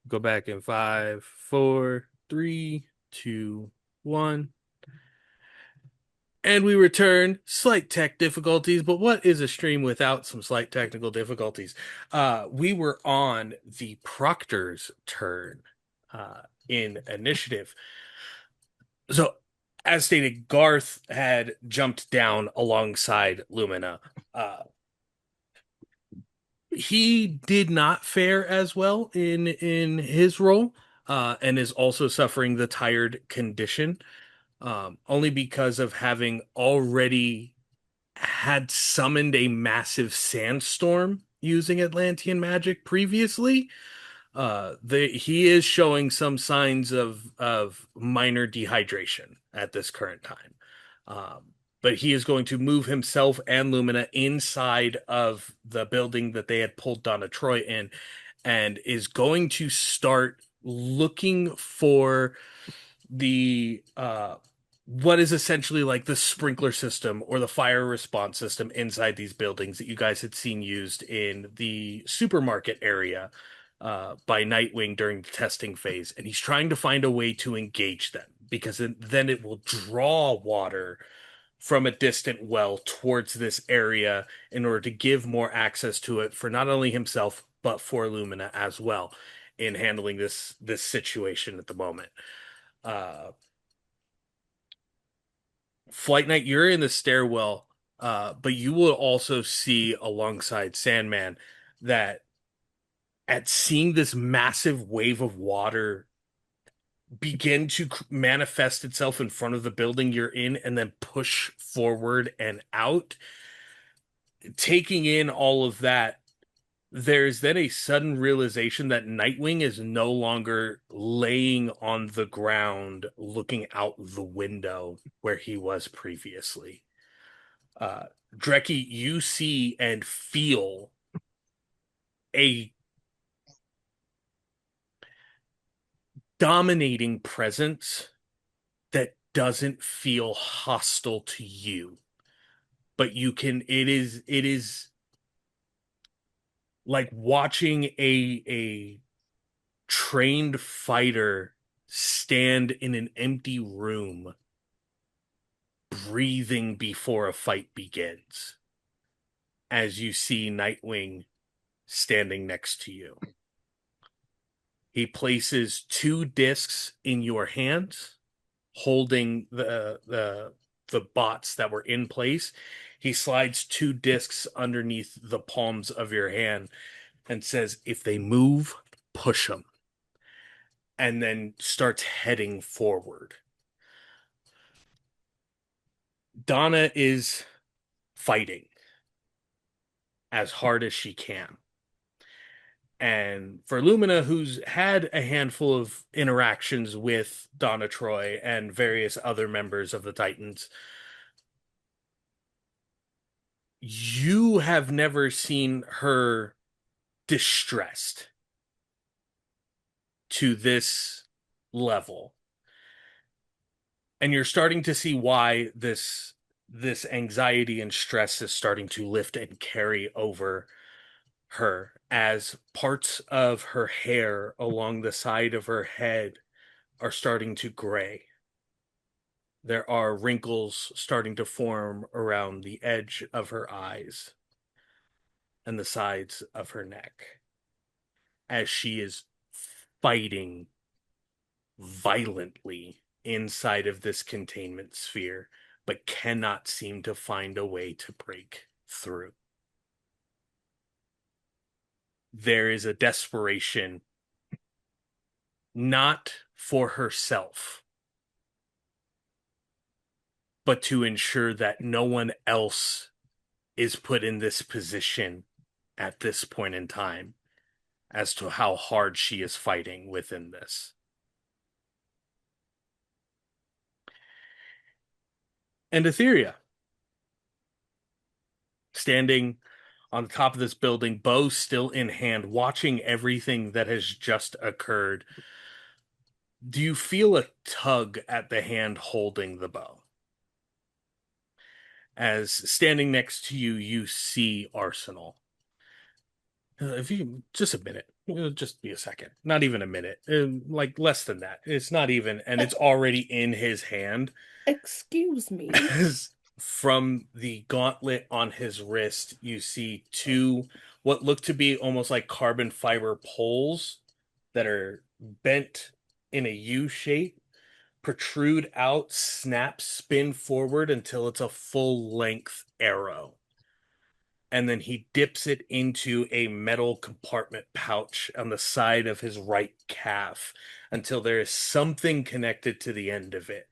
Go back in 5, 4, 3, 2, 1. And we return. Slight tech difficulties, but what is a stream without some slight technical difficulties? We were on the Proctor's turn in initiative. So, as stated, Garth had jumped down alongside Lumina. He did not fare as well in his role, and is also suffering the tired condition, only because of having already had summoned a massive sandstorm using Atlantean magic previously. He is showing some signs of minor dehydration at this current time. But he is going to move himself and Lumina inside of the building that they had pulled Donna Troy in, and is going to start looking for the what is essentially like the sprinkler system or the fire response system inside these buildings that you guys had seen used in the supermarket area by Nightwing during the testing phase. And he's trying to find a way to engage them because then it will draw water from a distant well towards this area in order to give more access to it for not only himself, but for Lumina as well in handling this situation at the moment. Uh, Flight Night, you're in the stairwell, but you will also see alongside Sandman that at seeing this massive wave of water begin to manifest itself in front of the building you're in and then push forward and out, taking in all of that, there's then a sudden realization that Nightwing is no longer laying on the ground looking out the window where he was previously. Uh, Dreki, you see and feel a dominating presence that doesn't feel hostile to you. But it is like watching a trained fighter stand in an empty room breathing before a fight begins as you see Nightwing standing next to you. He places 2 discs in your hands, holding the bots that were in place. He slides 2 discs underneath the palms of your hand and says, "If they move, push them." And then starts heading forward. Donna is fighting as hard as she can. And for Lumina, who's had a handful of interactions with Donna Troy and various other members of the Titans, you have never seen her distressed to this level. And you're starting to see why this anxiety and stress is starting to lift and carry over her as parts of her hair along the side of her head are starting to gray. There are wrinkles starting to form around the edge of her eyes and the sides of her neck as she is fighting violently inside of this containment sphere, but cannot seem to find a way to break through. There is a desperation, not for herself, but to ensure that no one else is put in this position at this point in time as to how hard she is fighting within this. And Aetheria, standing on the top of this building, bow still in hand, watching everything that has just occurred. Do you feel a tug at the hand holding the bow? As standing next to you, you see Arsenal. If you just a minute, it'll just be a second, not even a minute, like less than that. It's not even, and it's already in his hand. Excuse me. As from the gauntlet on his wrist, you see 2 what look to be almost like carbon fiber poles that are bent in a U shape, protrude out, snap, spin forward until it's a full length arrow. And then he dips it into a metal compartment pouch on the side of his right calf until there is something connected to the end of it.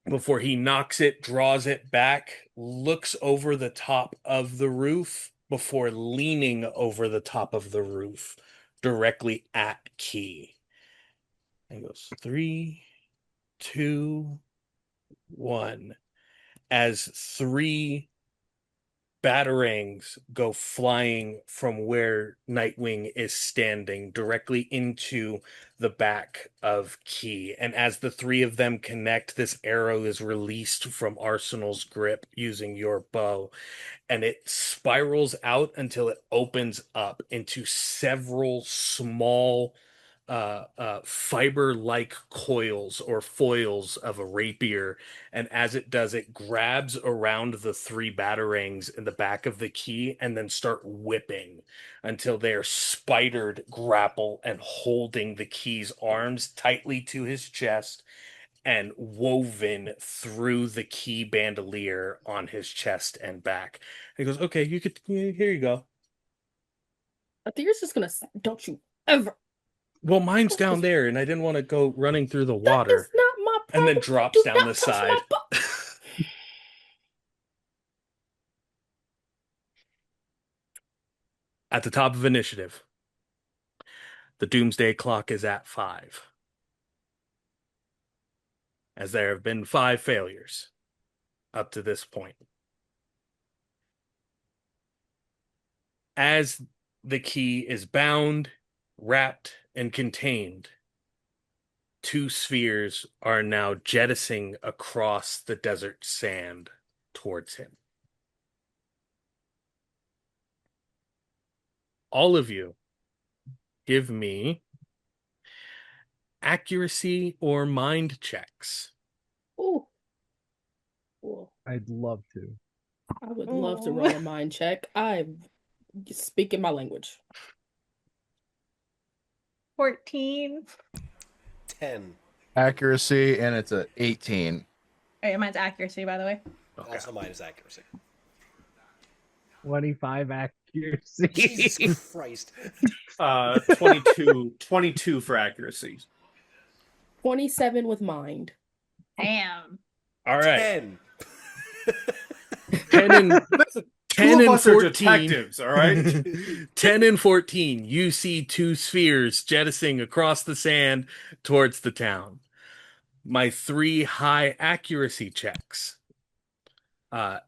Before he knocks it, draws it back, looks over the top of the roof before leaning over the top of the roof directly at Key. And goes 3, 2, 1. As 3 batarangs go flying from where Nightwing is standing directly into the back of Key. And as the three of them connect, this arrow is released from Arsenal's grip using your bow, and it spirals out until it opens up into several small fiber-like coils or foils of a rapier, and as it does, it grabs around the three batarangs in the back of the Key and then start whipping until they are spidered, grapple, and holding the Key's arms tightly to his chest and woven through the Key bandolier on his chest and back. He goes, "Okay, you could, here you go." Aetheria's just gonna. Don't you ever. Well, mine's down there, and I didn't want to go running through the That water. is not my And problem. then You drops do down not the touch side. my bu- At the top of initiative, the doomsday clock is at 5, as there have been 5 failures up to this point. As the Key is bound, wrapped, and contained, 2 spheres are now jettisoning across the desert sand towards him. All of you, give me accuracy or mind checks. Ooh. Ooh. I'd love to. I would love to roll a mind check. I'm speaking my language. 14. 10. Accuracy, and it's a 18. Right, mine's accuracy, by the way. Okay. Also, mine is accuracy. 25 accuracy. Jesus Christ. 22 for accuracy. 27 with mind. Damn. All right. 10. 10 and 10 Two of and us are 14. detectives, all right? 10 and 14. You see 2 spheres jettisoning across the sand towards the town. My 3 high accuracy checks.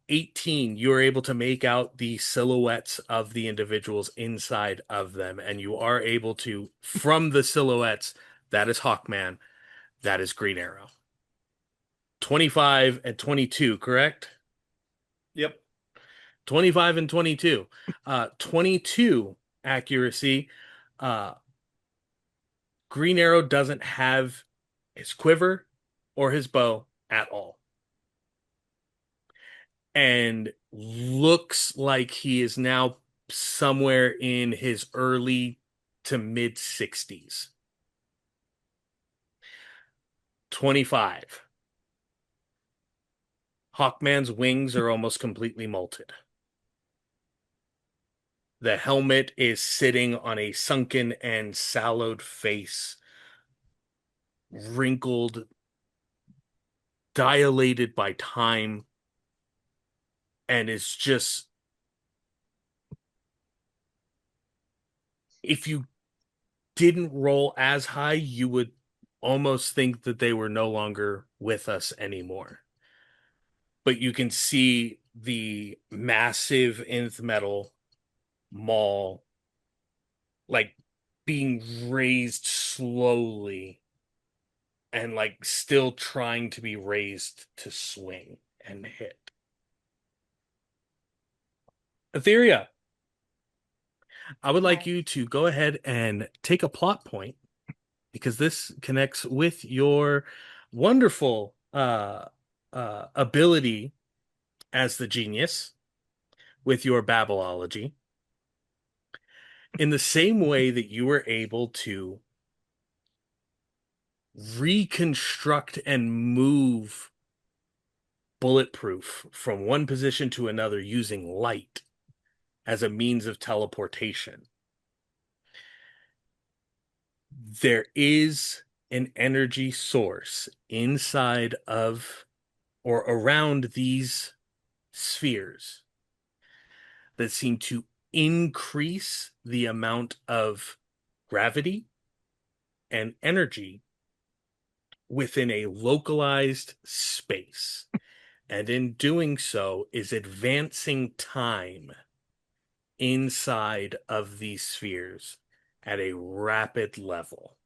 18, you are able to make out the silhouettes of the individuals inside of them, and you are able to, from the silhouettes, that is Hawkman, that is Green Arrow. 25 and 22, correct? Yep. 25 and 22. 22 accuracy. Green Arrow doesn't have his quiver or his bow at all, and looks like he is now somewhere in his early to mid 60s. 25. Hawkman's wings are almost completely molted. The helmet is sitting on a sunken and sallowed face, wrinkled, dilated by time, and is just, if you didn't roll as high, you would almost think that they were no longer with us anymore. But you can see the massive nth metal maul like being raised slowly and like still trying to be raised to swing and hit. Aetheria, I would like you to go ahead and take a plot point, because this connects with your wonderful ability as the genius with your Babylology. In the same way that you were able to reconstruct and move Bulletproof from one position to another using light as a means of teleportation, there is an energy source inside of or around these spheres that seem to increase the amount of gravity and energy within a localized space. and in doing so is advancing time inside of these spheres at a rapid level.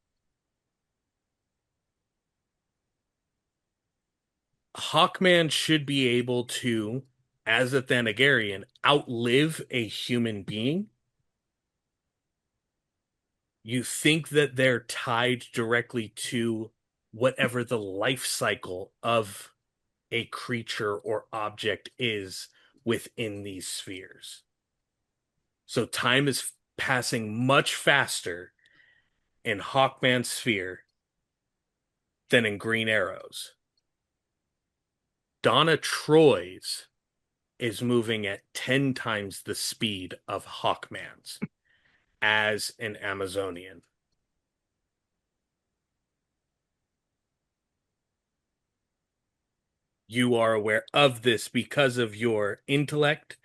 Hawkman should be able to, as a Thanagarian, outlive a human being. You think that they're tied directly to whatever the life cycle of a creature or object is within these spheres. So time is passing much faster in Hawkman's sphere than in Green Arrow's. Donna Troy's is moving at 10 times the speed of Hawkman's as an Amazonian. You are aware of this because of your intellect,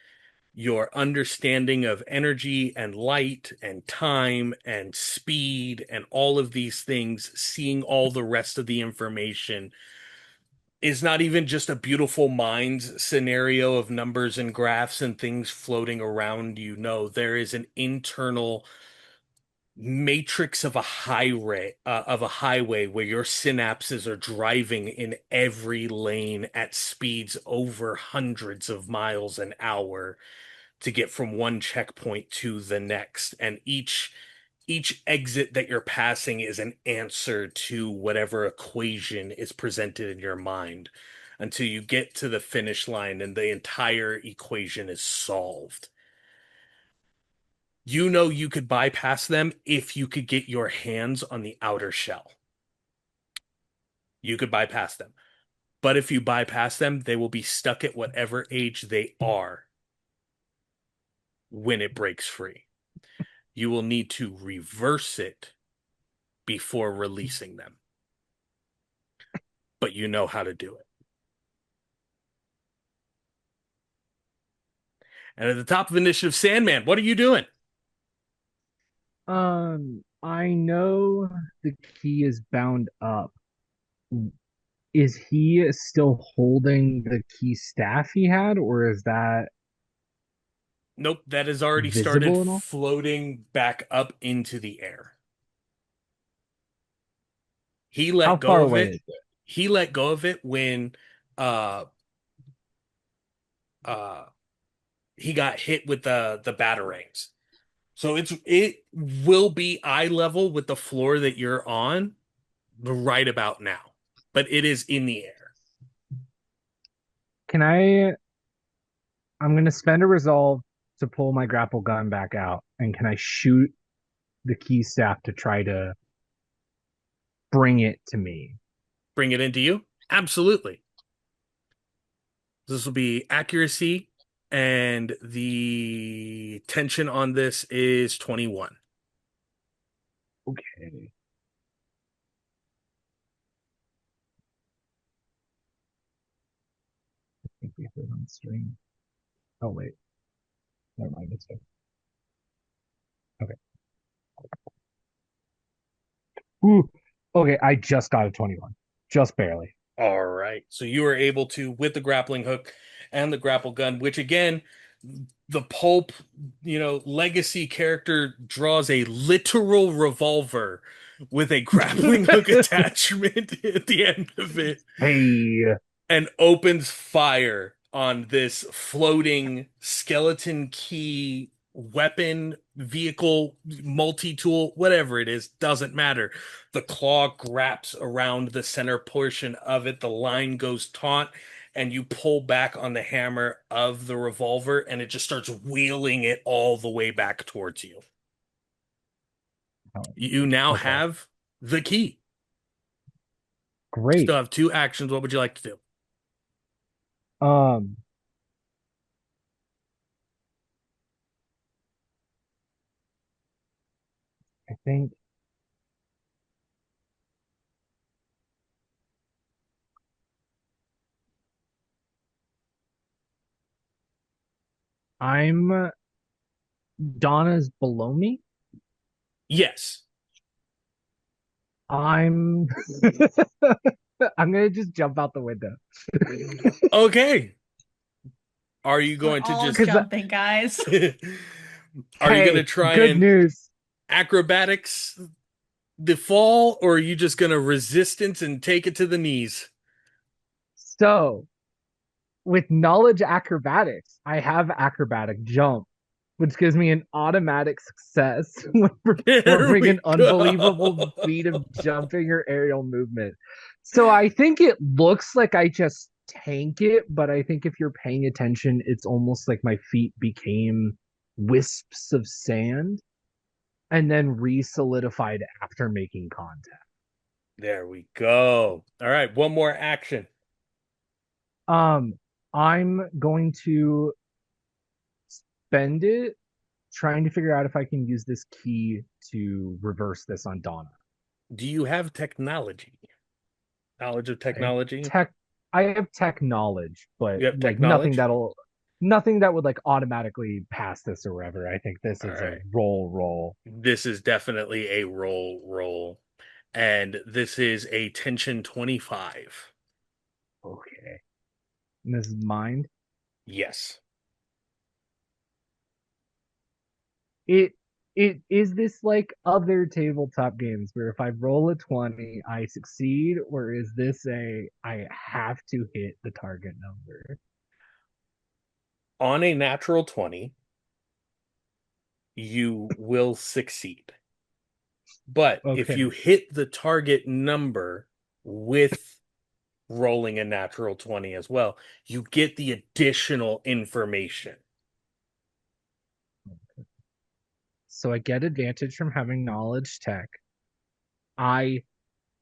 your understanding of energy and light and time and speed and all of these things, seeing all the rest of the information is not even just a beautiful minds scenario of numbers and graphs and things floating around you. No, there is an internal matrix of a highway where your synapses are driving in every lane at speeds over hundreds of miles an hour to get from one checkpoint to the next, and each exit that you're passing is an answer to whatever equation is presented in your mind until you get to the finish line and the entire equation is solved. You know you could bypass them if you could get your hands on the outer shell. You could bypass them. But if you bypass them, they will be stuck at whatever age they are when it breaks free. You will need to reverse it before releasing them. But you know how to do it. And at the top of initiative, Sandman, what are you doing? I know the key is bound up. Is he still holding the key staff he had, or is that Nope, that has already started visible at all? floating back up into the air. He How let far go of away it. is it? He let go of it when uh uh he got hit with the batarangs. So it will be eye level with the floor that you're on right about now. But it is in the air. Can I'm gonna spend a resolve to pull my grapple gun back out, and can I shoot the key staff to try to bring it to me? Bring it into you? Absolutely. This will be accuracy, and the tension on this is 21. Okay. I think we have it on stream. Oh wait. Never mind, it's good. Okay. Ooh. Okay, I just got a 21. Just barely. All right. So you are able to, with the grappling hook and the grapple gun, which again, the pulp, legacy character draws a literal revolver with a grappling hook attachment at the end of it Hey. and opens fire on this floating skeleton key weapon, vehicle, multi-tool, whatever it is, doesn't matter. The claw wraps around the center portion of it, the line goes taut, and you pull back on the hammer of the revolver, and it just starts wheeling it all the way back towards you. Oh, You now okay. have the key. Great. Still have two actions. What would you like to do? Um, I think I'm Donna's below me. Yes. I'm I'm gonna just jump out the window. Okay. Are you We're going to all just Because jumping, guys. are you going to hey, try good and news. acrobatics the fall, or are you just going to resistance and take it to the knees? So with knowledge acrobatics, I have acrobatic jump, which gives me an automatic success when There performing an we unbelievable go. feat of jumping or aerial movement. So I think it looks like I just tank it, but I think if you're paying attention, it's almost like my feet became wisps of sand and then re-solidified after making contact. There we go. All right, one more action. Um, I'm going to spend it trying to figure out if I can use this key to reverse this on Donna. Do you have technology? Knowledge of I have technology? tech I have tech knowledge, but You have tech like nothing knowledge? nothing that would like automatically pass this or whatever. I think this All is a right. roll. This is definitely a roll. And this is a tension 25. Okay. And this is mine. Yes. It it is this like other tabletop games where if I roll a 20, I succeed, or is this a I have to hit the target number? On a natural 20, you will succeed. But if you Okay. hit the target number with rolling a natural 20 as well, you get the additional information. So I get advantage from having knowledge tech. I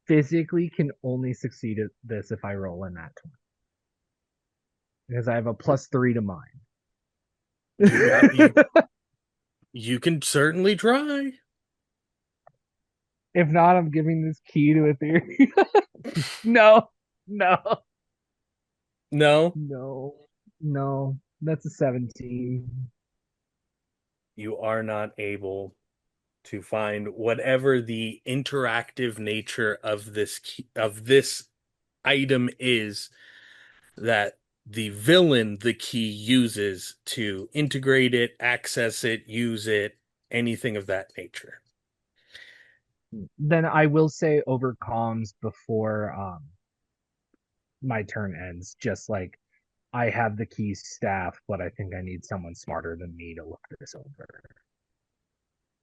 physically can only succeed at this if I roll in that 20. Because I have a +3 to mine. You got you can certainly try. If not, I'm giving this key to Aetheria. No, no, No, no, no. That's a 17. you are not able to find whatever the interactive nature of this item is that the villain, the key, uses to integrate it, access it, use it, anything of that nature. Then I will say over comms before my turn ends. Just like I have the key staff, but I think I need someone smarter than me to look this over.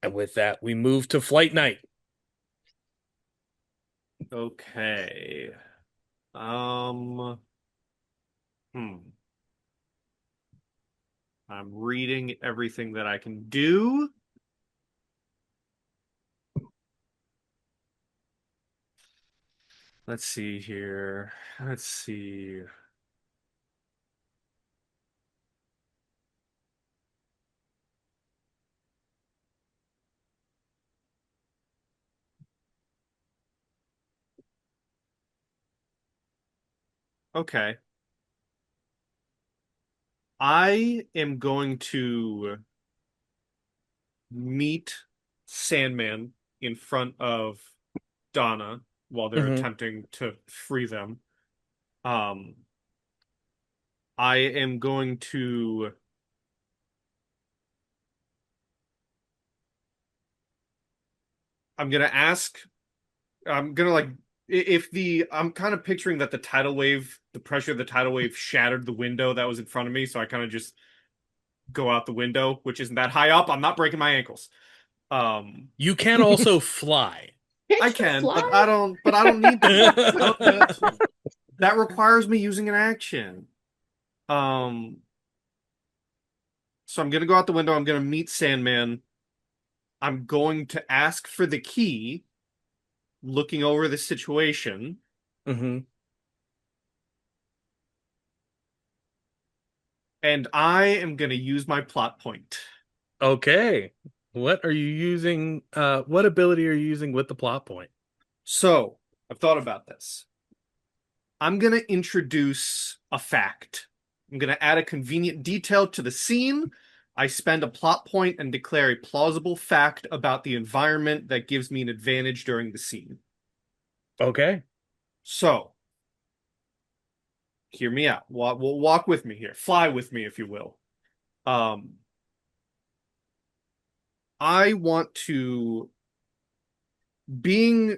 And with that, we move to Flight Night. Okay. Um, hmm. I'm reading everything that I can do. Let's see here. Let's see. Okay. I am going to meet Sandman in front of Donna while they're Mm-hmm. attempting to free them. Um, I am going to I'm gonna ask I'm gonna like if the I'm kind of picturing that the pressure of the tidal wave shattered the window that was in front of me, so I kind of just go out the window, which isn't that high up. I'm not breaking my ankles. You can also fly. I Can't you can, fly? but I don't need to. I don't need to. That requires me using an action. Um, so I'm gonna go out the window. I'm gonna meet Sandman. I'm going to ask for the key, looking over the situation. Mm-hmm. And I am going to use my plot point. Okay. What are you using? What ability are you using with the plot point? So, I've thought about this. I'm going to introduce a fact. I'm going to add a convenient detail to the scene. I spend a plot point and declare a plausible fact about the environment that gives me an advantage during the scene. Okay. So, hear me out. Walk with me here. Fly with me, if you will. Um, I want to, being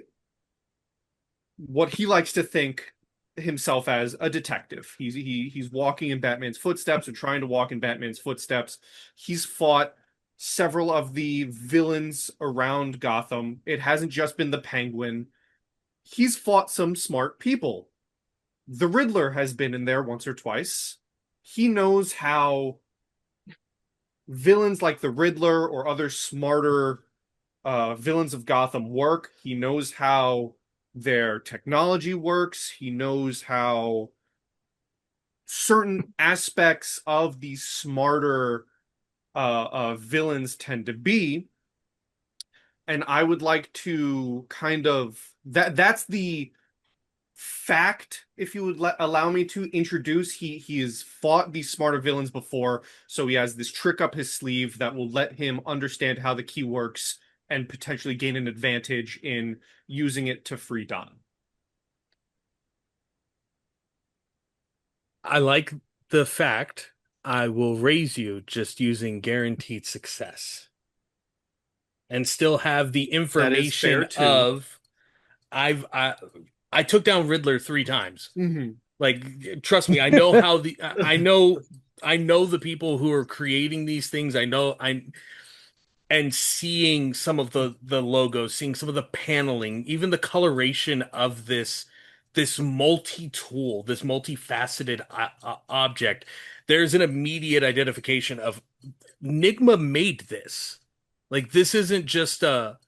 what he likes to think himself as, a detective. He's walking in Batman's footsteps, or trying to walk in Batman's footsteps. He's fought several of the villains around Gotham. It hasn't just been the Penguin. He's fought some smart people. The Riddler has been in there once or twice. He knows how villains like the Riddler or other smarter villains of Gotham work. He knows how their technology works. He knows how certain aspects of these smarter villains tend to be. And I would like to kind of that's the fact, if you would allow me to introduce. He has fought these smarter villains before, so he has this trick up his sleeve that will let him understand how the key works and potentially gain an advantage in using it to free Don. I like the fact I will raise you just using guaranteed success and still have the That is fair information too. of I took down Riddler 3 times. Mm-hmm. Like, trust me, I know how the I know the people who are creating these things. And seeing some of the logos, seeing some of the paneling, even the coloration of this multi-tool, this multifaceted object, there's an immediate identification of Nigma made this. Like, this isn't just a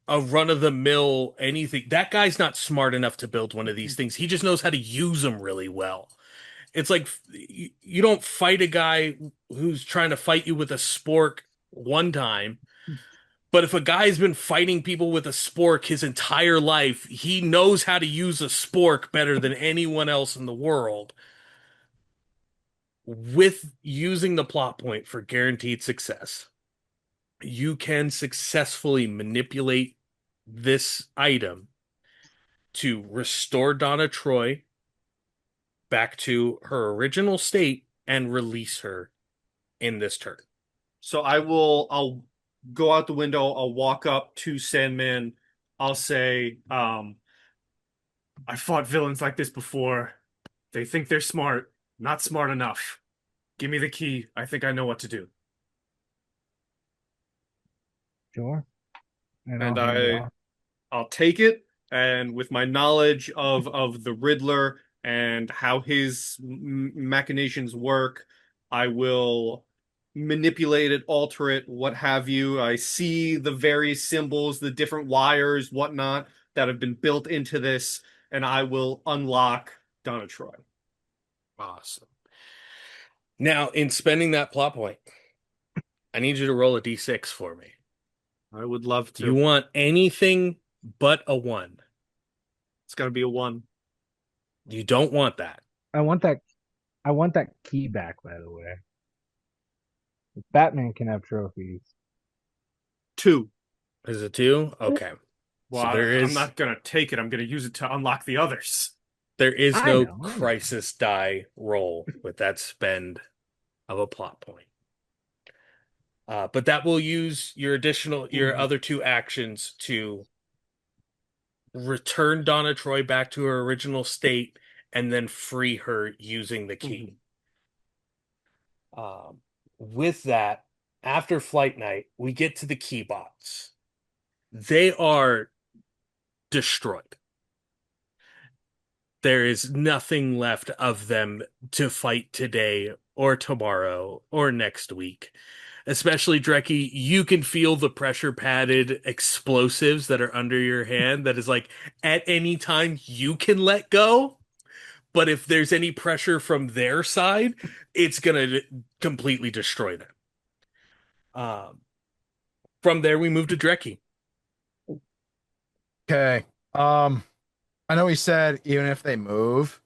run-of-the-mill anything. That guy's not smart enough to build one of these things. He just knows how to use them really well. It's like you don't fight a guy who's trying to fight you with a spork one time, but if a guy's been fighting people with a spork his entire life, he knows how to use a spork better than anyone else in the world. With using the plot point for guaranteed success, you can successfully manipulate this item to restore Donna Troy back to her original state and release her in this turn. So I'll go out the window, I'll walk up to Sandman, I'll say, I fought villains like this before. They think they're smart, not smart enough. Give me the key. I think I know what to do. Sure. And I'll take it, and with my knowledge of the Riddler and how his machinations work, I will manipulate it, alter it, what have you. I see the various symbols, the different wires, whatnot, that have been built into this, and I will unlock Donna Troy. Awesome. Now, in spending that plot point, I need you to roll a d6 for me. I would love to. You want anything but a 1. It's gonna be a 1. You don't want that. I want that key back, by the way. Batman can have trophies. 2. Is it 2? Okay. Well, So I'm not gonna take it. I'm gonna use it to unlock the others. There is I no know. crisis die roll with that spend of a plot point. But that will use your other 2 actions to return Donna Troy back to her original state and then free her using the key. With that, after Flight Night, we get to the keybots. They are destroyed. There is nothing left of them to fight today or tomorrow or next week. Especially Dreki, you can feel the pressure padded explosives that are under your hand that is like at any time you can let go. But if there's any pressure from their side, it's going to completely destroy them. From there, we move to Dreki. Okay. I know he said even if they move,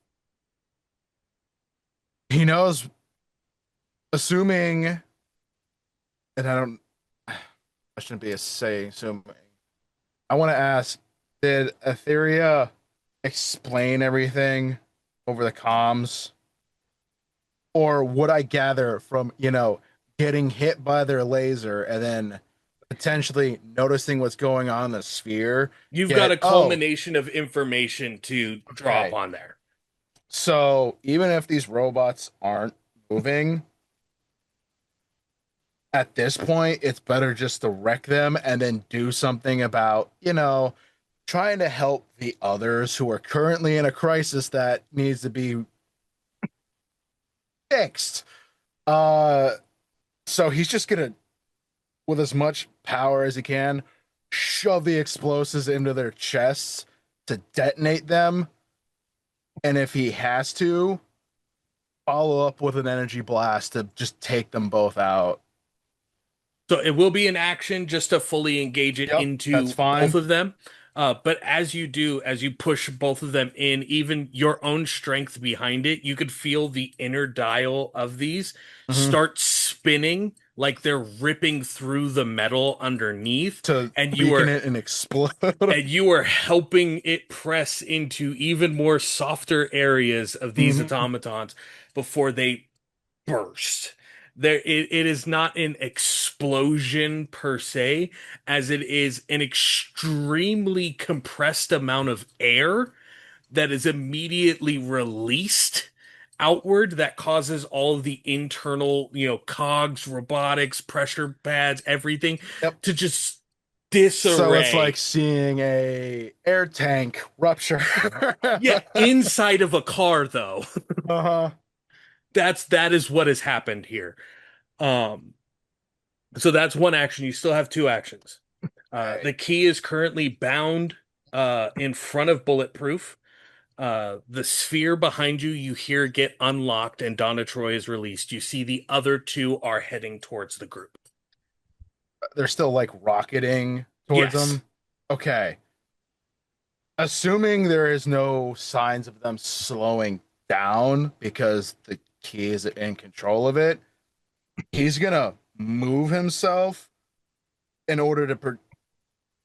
he knows, assuming, and I shouldn't be saying assuming. I want to ask, did Aetheria explain everything over the comms or would I gather from, getting hit by their laser and then potentially noticing what's going on in the sphere, You've got get, a oh, culmination of information to drop okay. on there. So even if these robots aren't moving, at this point, it's better just to wreck them and then do something about, trying to help the others who are currently in a crisis that needs to be fixed. Uh, so he's just gonna, with as much power as he can, shove the explosives into their chests to detonate them. And if he has to, follow up with an energy blast to just take them both out. So it will be an action just to fully engage it Yep, that's into both fine. of them. But as you do, as you push both of them in, even your own strength behind it, you could feel the inner dial of these Mhm. start spinning like they're ripping through the metal underneath, To and you weaken are it and explode. helping it press into even more softer areas of these Mhm. automatons before they burst. It is not an explosion per se, as it is an extremely compressed amount of air that is immediately released outward that causes all of the internal, cogs, robotics, pressure pads, everything Yep. to just So it's like disarray. seeing a air tank rupture. Yeah, inside of a car though. Uh-huh. That is what has happened here. Um So that's one action. You still have two actions. Okay. The key is currently bound in front of Bulletproof. The sphere behind you, you hear get unlocked, and Donna Troy is released. You see the other two are heading towards the group. They're still like rocketing towards Yes. them. Okay. Assuming there is no signs of them slowing down because the key is in control of it, he's gonna move himself in order to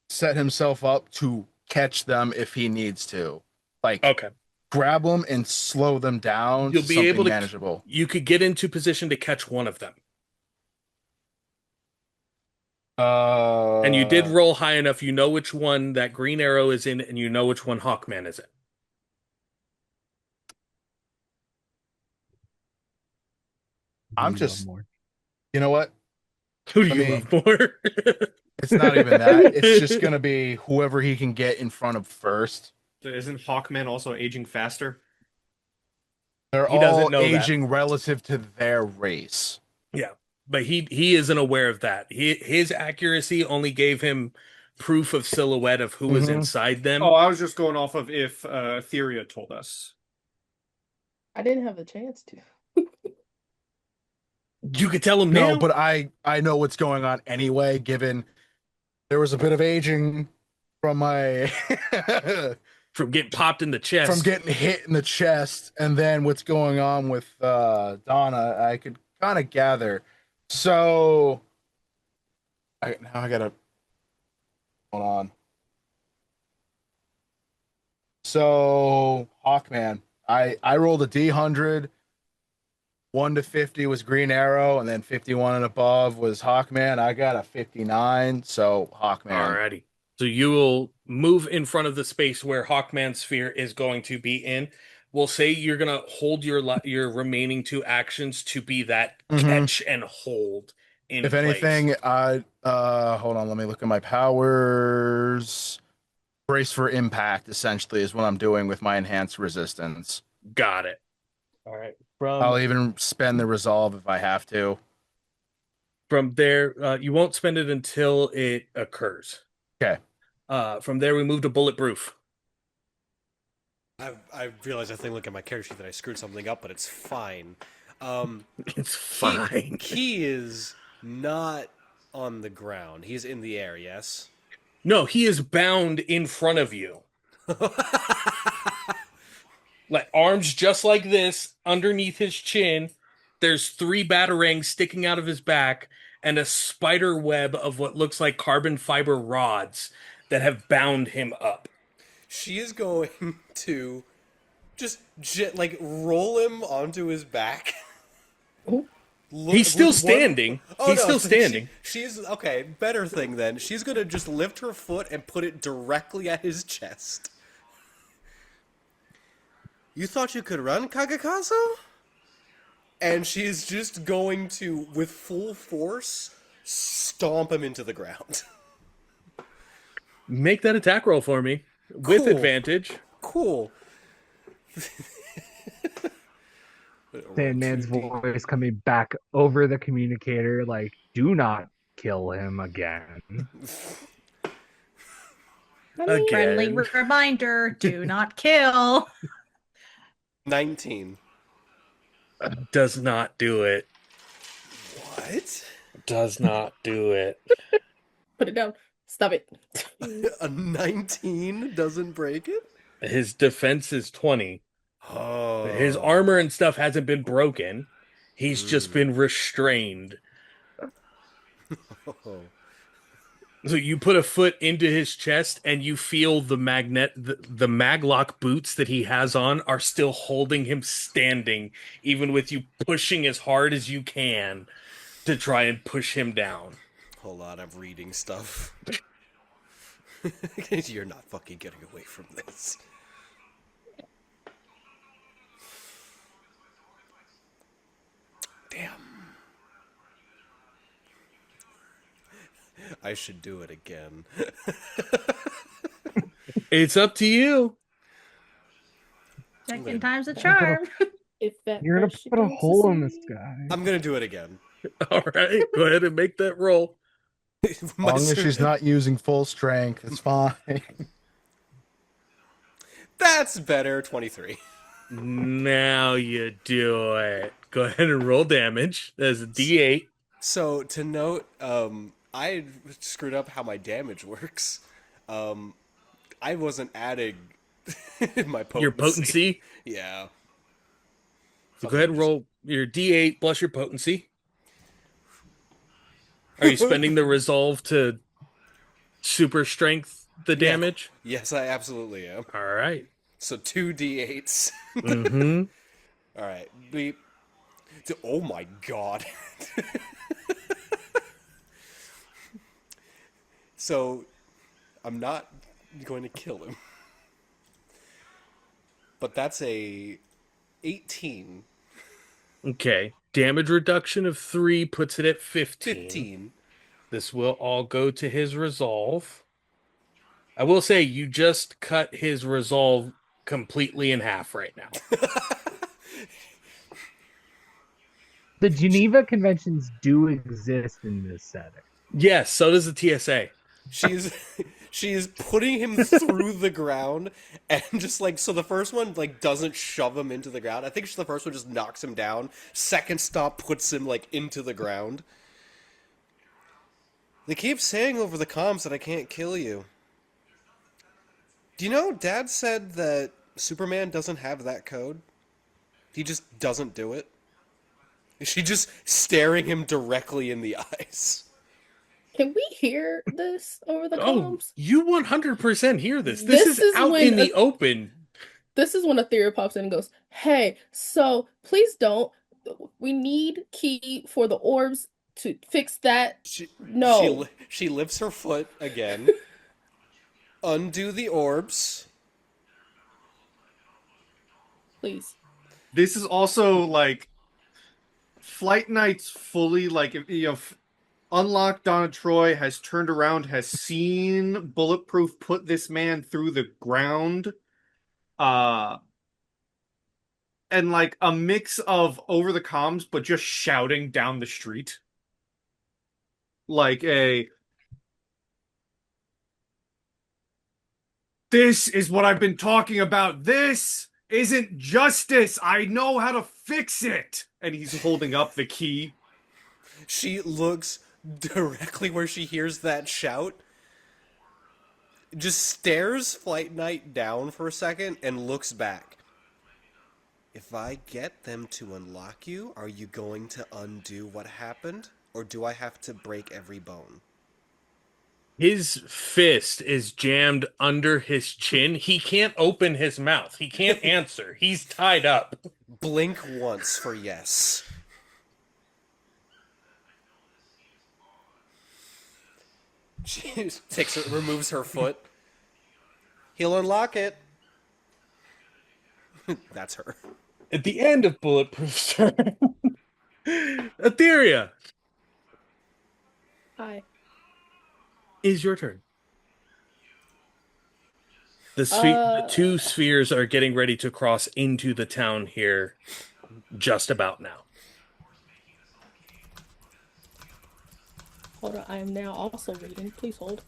set himself up to catch them if he needs to. Like, Okay. grab them and slow them down You'll to be able something to. manageable. You could get into position to catch one of them, and you did Uh, roll high enough. You know which one that green arrow is in, and you know which one Hawkman is in. I'm You love just, more. you know what? Who do Let you me. love more? It's not even that. It's just gonna be whoever he can get in front of first. Isn't Hawkman also aging faster? They're He doesn't all know that. aging relative to their race. Yeah, but he isn't aware of that. His accuracy only gave him proof of silhouette of who was Hmm. inside Oh, them. I was just going off of if Aetheria told us. I didn't have the chance to. You could tell him No, now but I know what's going on anyway. Given there was a bit of aging from my from getting popped in the from chest. getting hit in the chest, and then what's going on with Donna, I could kind of gather. So now I gotta hold on. So Hawkman, I rolled a D100. 1 to 50 was Green Arrow, and then 51 and above was Hawkman. I got a 59, so Hawkman. Alrighty. So you will move in front of the space where Hawkman's sphere is going to be in. We'll say you're gonna hold your remaining two actions to be that Mm-hmm. catch and hold in If place. anything, I hold on, let me look at my powers. Brace for impact essentially is what I'm doing with my enhanced resistance. Got it. All right. I'll even spend the resolve if I have to. From there, you won't spend it until it occurs. Okay. From there, we move to Bulletproof. I realized I think look at my character sheet that I screwed something up, but it's fine. It's fine. He is not on the ground. He's in the air, yes? No, he is bound in front of you. Like arms just like this underneath his chin. There's three batarangs sticking out of his back and a spider web of what looks like carbon fiber rods that have bound him up. She is going to just like roll him onto his back He's still with standing. Oh He's no, still standing. she's okay. Better thing then. She's gonna just lift her foot and put it directly at his chest. You thought you could run, Kagekazo? And she's just going to, with full force, stomp him into the ground. Make that attack roll for me with Cool. advantage. Cool. Sandman's voice coming back over the communicator, like, do not kill him again. Friendly Again. reminder, do not kill. 19. Does not do it. What? Does not do it. Put it down. Stop it. A 19 doesn't break it? His defense is 20. Oh. His armor and stuff hasn't been broken. He's just been restrained. Oh. So you put a foot into his chest and you feel the maglock boots that he has on are still holding him standing, even with you pushing as hard as you can to try and push him down. Hold on, I'm reading stuff. You're not fucking getting away from this. Damn. I should do it again. It's up to you. Second time's a charm. If that You're gonna first put a shit hole goes in to the see- sky. I'm gonna do it again. All right, go ahead and make that roll. As long as she's not using full strength, it's fine. That's better. 23. Now you do it. Go ahead and roll damage. There's a D8. So to note, I screwed up how my damage works. I wasn't adding my potency. Your potency. Yeah. So go ahead and roll your D8 plus your potency. Are you spending the resolve to super strength the damage? Yes, I absolutely am. All right. So 2 d8s. Mm-hmm. All right. Beep. Oh my god. So I'm not going to kill him. But that's a 18. Okay. Damage reduction of 3 puts it at 15. 15. This will all go to his resolve. I will say you just cut his resolve completely in half right now. The Geneva Conventions do exist in this setting. Yes, so does the TSA. She's putting him through the ground and just like, so the first one like doesn't shove him into the ground. I think the first one just knocks him down. Second stop puts him like into the ground. They keep saying over the comms that I can't kill you. Do you know Dad said that Superman doesn't have that code? He just doesn't do it. She just staring him directly in the eyes. Can we hear this over the Oh, comms? you 100% hear this. This is out when in the open. This is when Aetheria pops in and goes, "Hey, so please don't. We need key for the orbs to fix that." No. She lifts her foot again. Undo the orbs. Please. This is also like Flight Knight's fully like unlocked Donna Troy, has turned around, has seen Bulletproof put this man through the ground. And like a mix of over the comms, but just shouting down the street. Like this is what I've been talking about. This isn't justice. I know how to fix it. And he's holding up the key. She looks directly where she hears that shout. Just stares Flight Knight down for a second and looks back. If I get them to unlock you, are you going to undo what happened? Or do I have to break every bone? His fist is jammed under his chin. He can't open his mouth. He can't answer. He's tied up. Blink once for yes. She removes her foot. He'll unlock it. That's her. At the end of Bulletproof's turn, Aetheria, Hi. is your turn. The Uh, two spheres are getting ready to cross into the town here just about now. Hold on. I am now also reading. Please hold.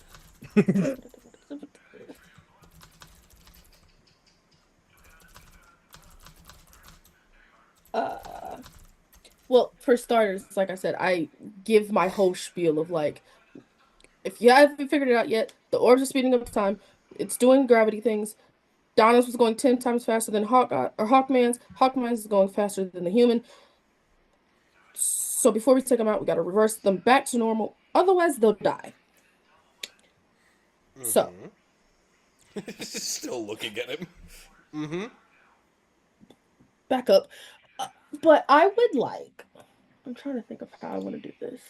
Uh, well, for starters, like I said, I give my whole spiel of like, if you haven't figured it out yet, the orbs are speeding up time. It's doing gravity things. Donna's was going 10 times faster than Hawkman's. Hawkman's is going faster than the human. So before we take them out, we got to reverse them back to normal. Otherwise, they'll die. So, Still looking at him. Mm-hmm. back up. But I would like. I'm trying to think of how I want to do this.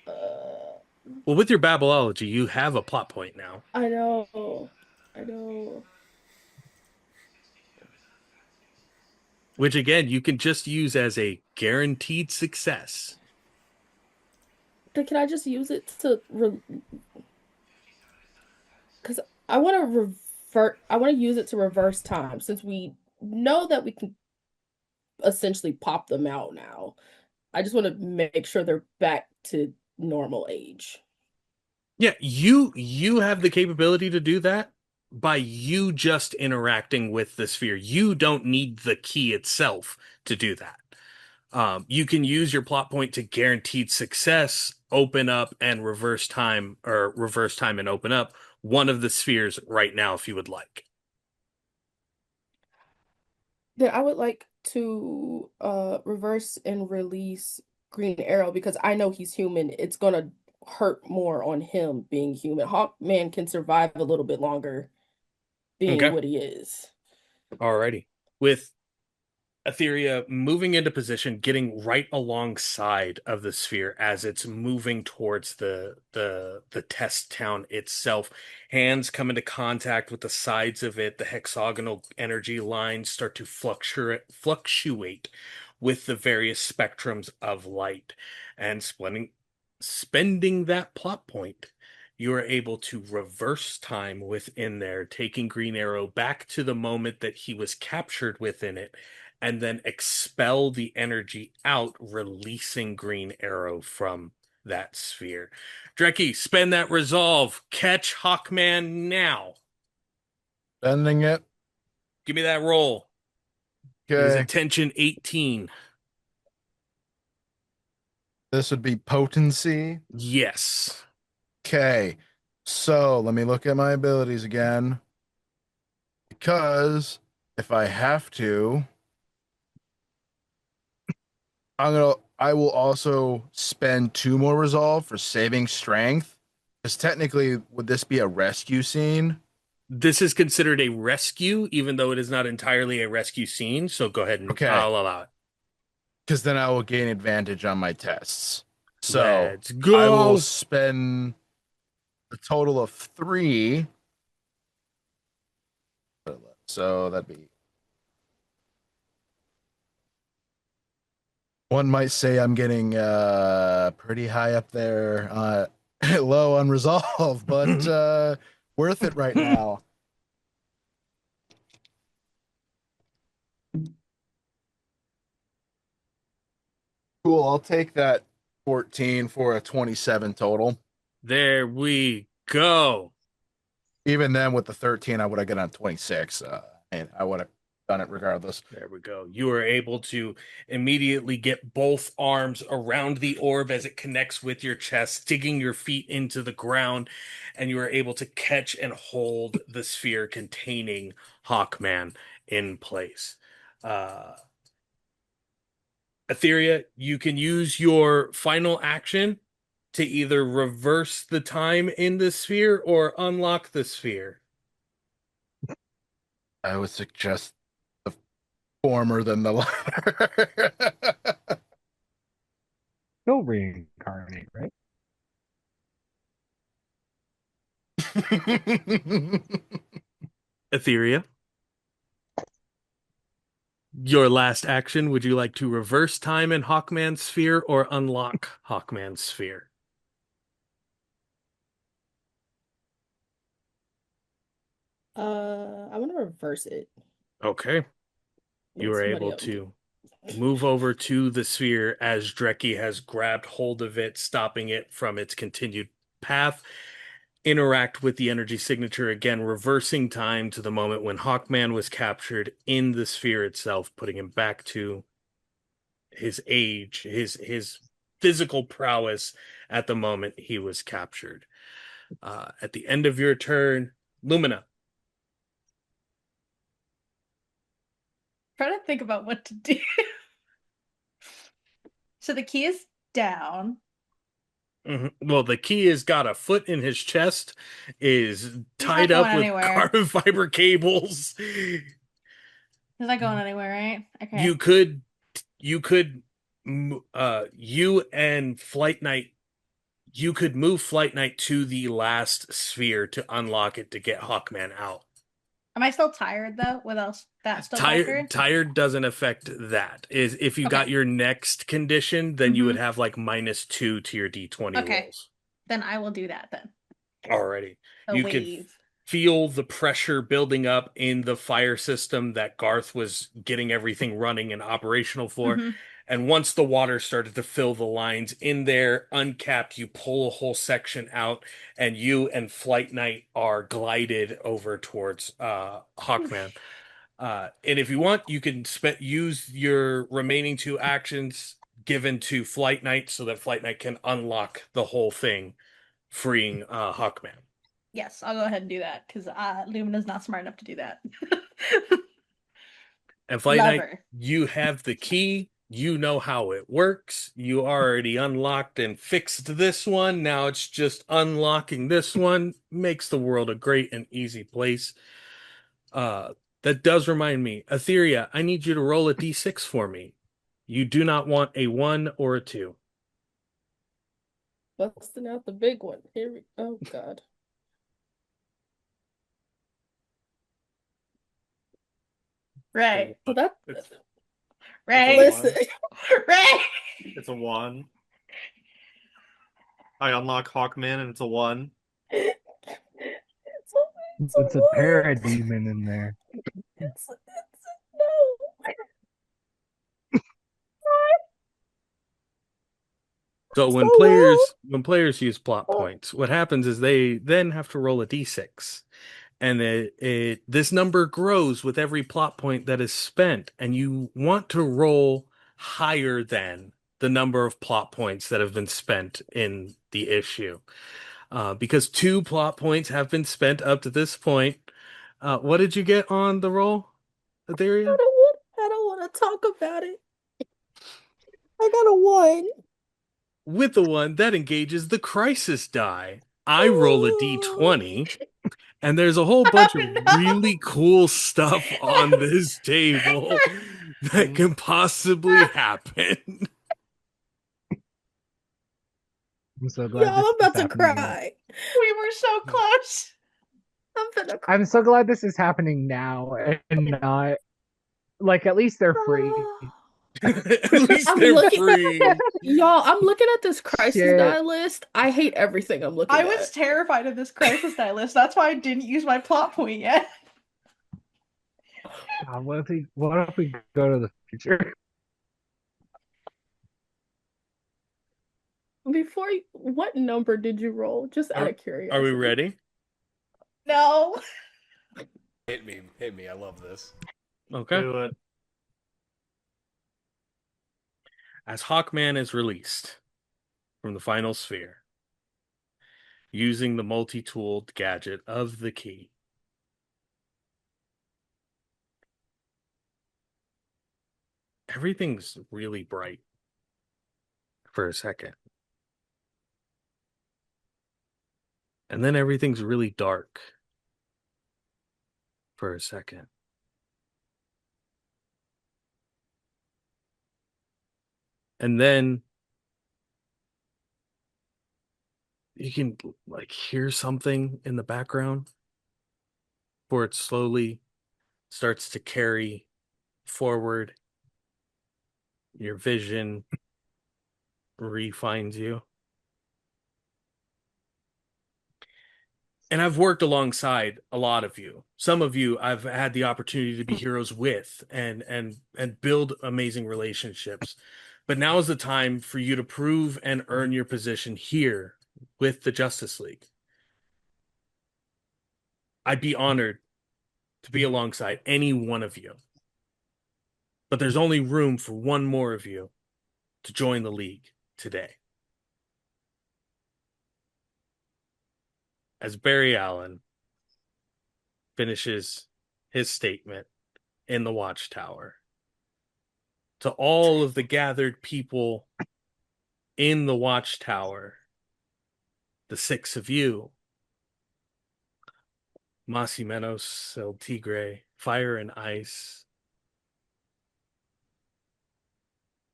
Well, with your Babylology, you have a plot point now. I know. I know. Which again, you can just use as a guaranteed success. But can I just use it to because I want to revert. I want to use it to reverse time since we know that we can essentially pop them out now. I just want to make sure they're back to normal age. Yeah, you have the capability to do that by you just interacting with the sphere. You don't need the key itself to do that. You can use your plot point to guaranteed success, open up and reverse time, or reverse time and open up one of the spheres right now if you would like. Then I would like to reverse and release Green Arrow because I know he's human. It's gonna hurt more on him being human. Hawkman can survive a little bit longer being Okay. what he is. Alrighty. With Aetheria moving into position, getting right alongside of the sphere as it's moving towards the test town itself. Hands come into contact with the sides of it. The hexagonal energy lines start to fluctuate with the various spectrums of light. And spending that plot point, you are able to reverse time within there, taking Green Arrow back to the moment that he was captured within it, and then expel the energy out, releasing Green Arrow from that sphere. Dreki, spend that resolve. Catch Hawkman now. Bending it. Give me that roll. It is Okay. attention 18. This would be potency. Yes. Okay. So let me look at my abilities again. Because if I have to, I will also spend 2 more resolve for saving strength. Because technically, would this be a rescue scene? This is considered a rescue, even though it is not entirely a rescue scene. So go ahead and Okay. I'll allow it. Because then I will gain advantage on my tests. So Let's go. I will spend a total of 3. So that'd be. One might say I'm getting pretty high up there, low on resolve, but worth it right now. Cool, I'll take that 14 for a 27 total. There we go. Even then, with the 13, I would have gotten on 26, and I would have done it regardless. There we go. You are able to immediately get both arms around the orb as it connects with your chest, digging your feet into the ground, and you are able to catch and hold the sphere containing Hawkman in place. Aetheria, you can use your final action to either reverse the time in the sphere or unlock the sphere. I would suggest the former than the latter. Still reincarnate, right? Aetheria, your last action. Would you like to reverse time in Hawkman's sphere or unlock Hawkman's sphere? I want to reverse it. Okay. You Make are somebody able else. to move over to the sphere as Dreki has grabbed hold of it, stopping it from its continued path. Interact with the energy signature again, reversing time to the moment when Hawkman was captured in the sphere itself, putting him back to his age, his physical prowess at the moment he was captured. At the end of your turn, Lumina. Trying to think about what to do. So the key is down. Well, the key has got a foot in his chest, is He's tied not up going with anywhere. carbon fiber cables. He's not going anywhere, right? Okay. You and Flight Knight, you could move Flight Knight to the last sphere to unlock it to get Hawkman out. Am I still tired though? Without that still factored? Tired doesn't affect that. Is if you got Okay. your next condition, then you would Mhm. have like -2 to your D20 Okay. rolls. Then I will do that then. Already. A You could wave. feel the pressure building up in the fire system that Garth was getting everything running and operational for. Mhm. And once the water started to fill the lines in there, uncapped, you pull a whole section out, and you and Flight Knight are glided over towards Hawkman. And if you want, you can use your remaining 2 actions given to Flight Knight so that Flight Knight can unlock the whole thing, freeing Hawkman. Yes, I'll go ahead and do that because Lumina's not smart enough to do that. And Flight Love Knight, her. you have the key. You know how it works. You already unlocked and fixed this one. Now it's just unlocking this one. Makes the world a great and easy place. Uh, that does remind me, Aetheria, I need you to roll a d6 for me. You do not want a 1 or a 2. Busting out the big one. Here we. Oh God. Ray. So that. It's Ray. Listen. Ray. it's a 1. I unlock Hawkman and it's a 1. It's a one. parademon in there. It's no. So So low. when players use plot points, what happens is they then have to roll a d6. And this number grows with every plot point that is spent, and you want to roll higher than the number of plot points that have been spent in the issue. Because 2 plot points have been spent up to this point. What did you get on the roll, Aetheria? I don't want to talk about it. I got a 1. With the 1, that engages the crisis die. I roll a d20. And there's a whole bunch of Oh, no. really cool stuff on this table that can possibly happen. I'm so glad Y'all, this I'm is about to happening now. cry. We were so close. I'm gonna cry. I'm so glad this is happening now and not like at least they're free. At least I'm they're looking, free. y'all. I'm looking at this crisis Shit. die list. I hate everything I'm looking I at. was terrified of this crisis die list. That's why I didn't use my plot point yet. God, what if we go to the future? Before you, what number did you roll? Just out of Are we curiosity. ready? No. Hit me, hit me. I love this. Okay. Do it. As Hawkman is released from the final sphere, using the multi-tooled gadget of the key, everything's really bright for a second. And then everything's really dark for a second. And then you can like hear something in the background before it slowly starts to carry forward. Your vision refines you. And I've worked alongside a lot of you. Some of you I've had the opportunity to be heroes with and build amazing relationships. But now is the time for you to prove and earn your position here with the Justice League. I'd be honored to be alongside any one of you. But there's only room for one more of you to join the league today. As Barry Allen finishes his statement in the Watchtower, to all of the gathered people in the Watchtower, the 6 of you, Masimenos, El Tigre, Fire and Ice,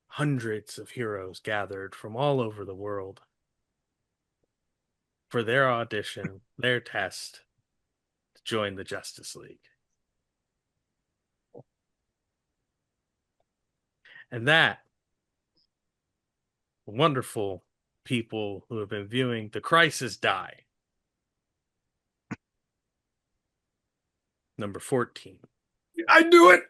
hundreds of heroes gathered from all over the world for their audition, their test to join the Justice League. And that wonderful people who have been viewing The Crisis Die, number 14. I do it.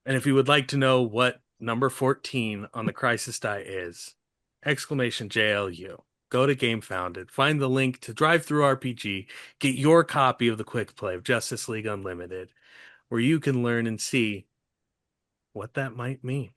And if you would like to know what number 14 on The Crisis Die is, exclamation JLU. Go to Game Founded, find the link to Drive Through RPG, get your copy of the quick play of Justice League Unlimited, where you can learn and see what that might mean.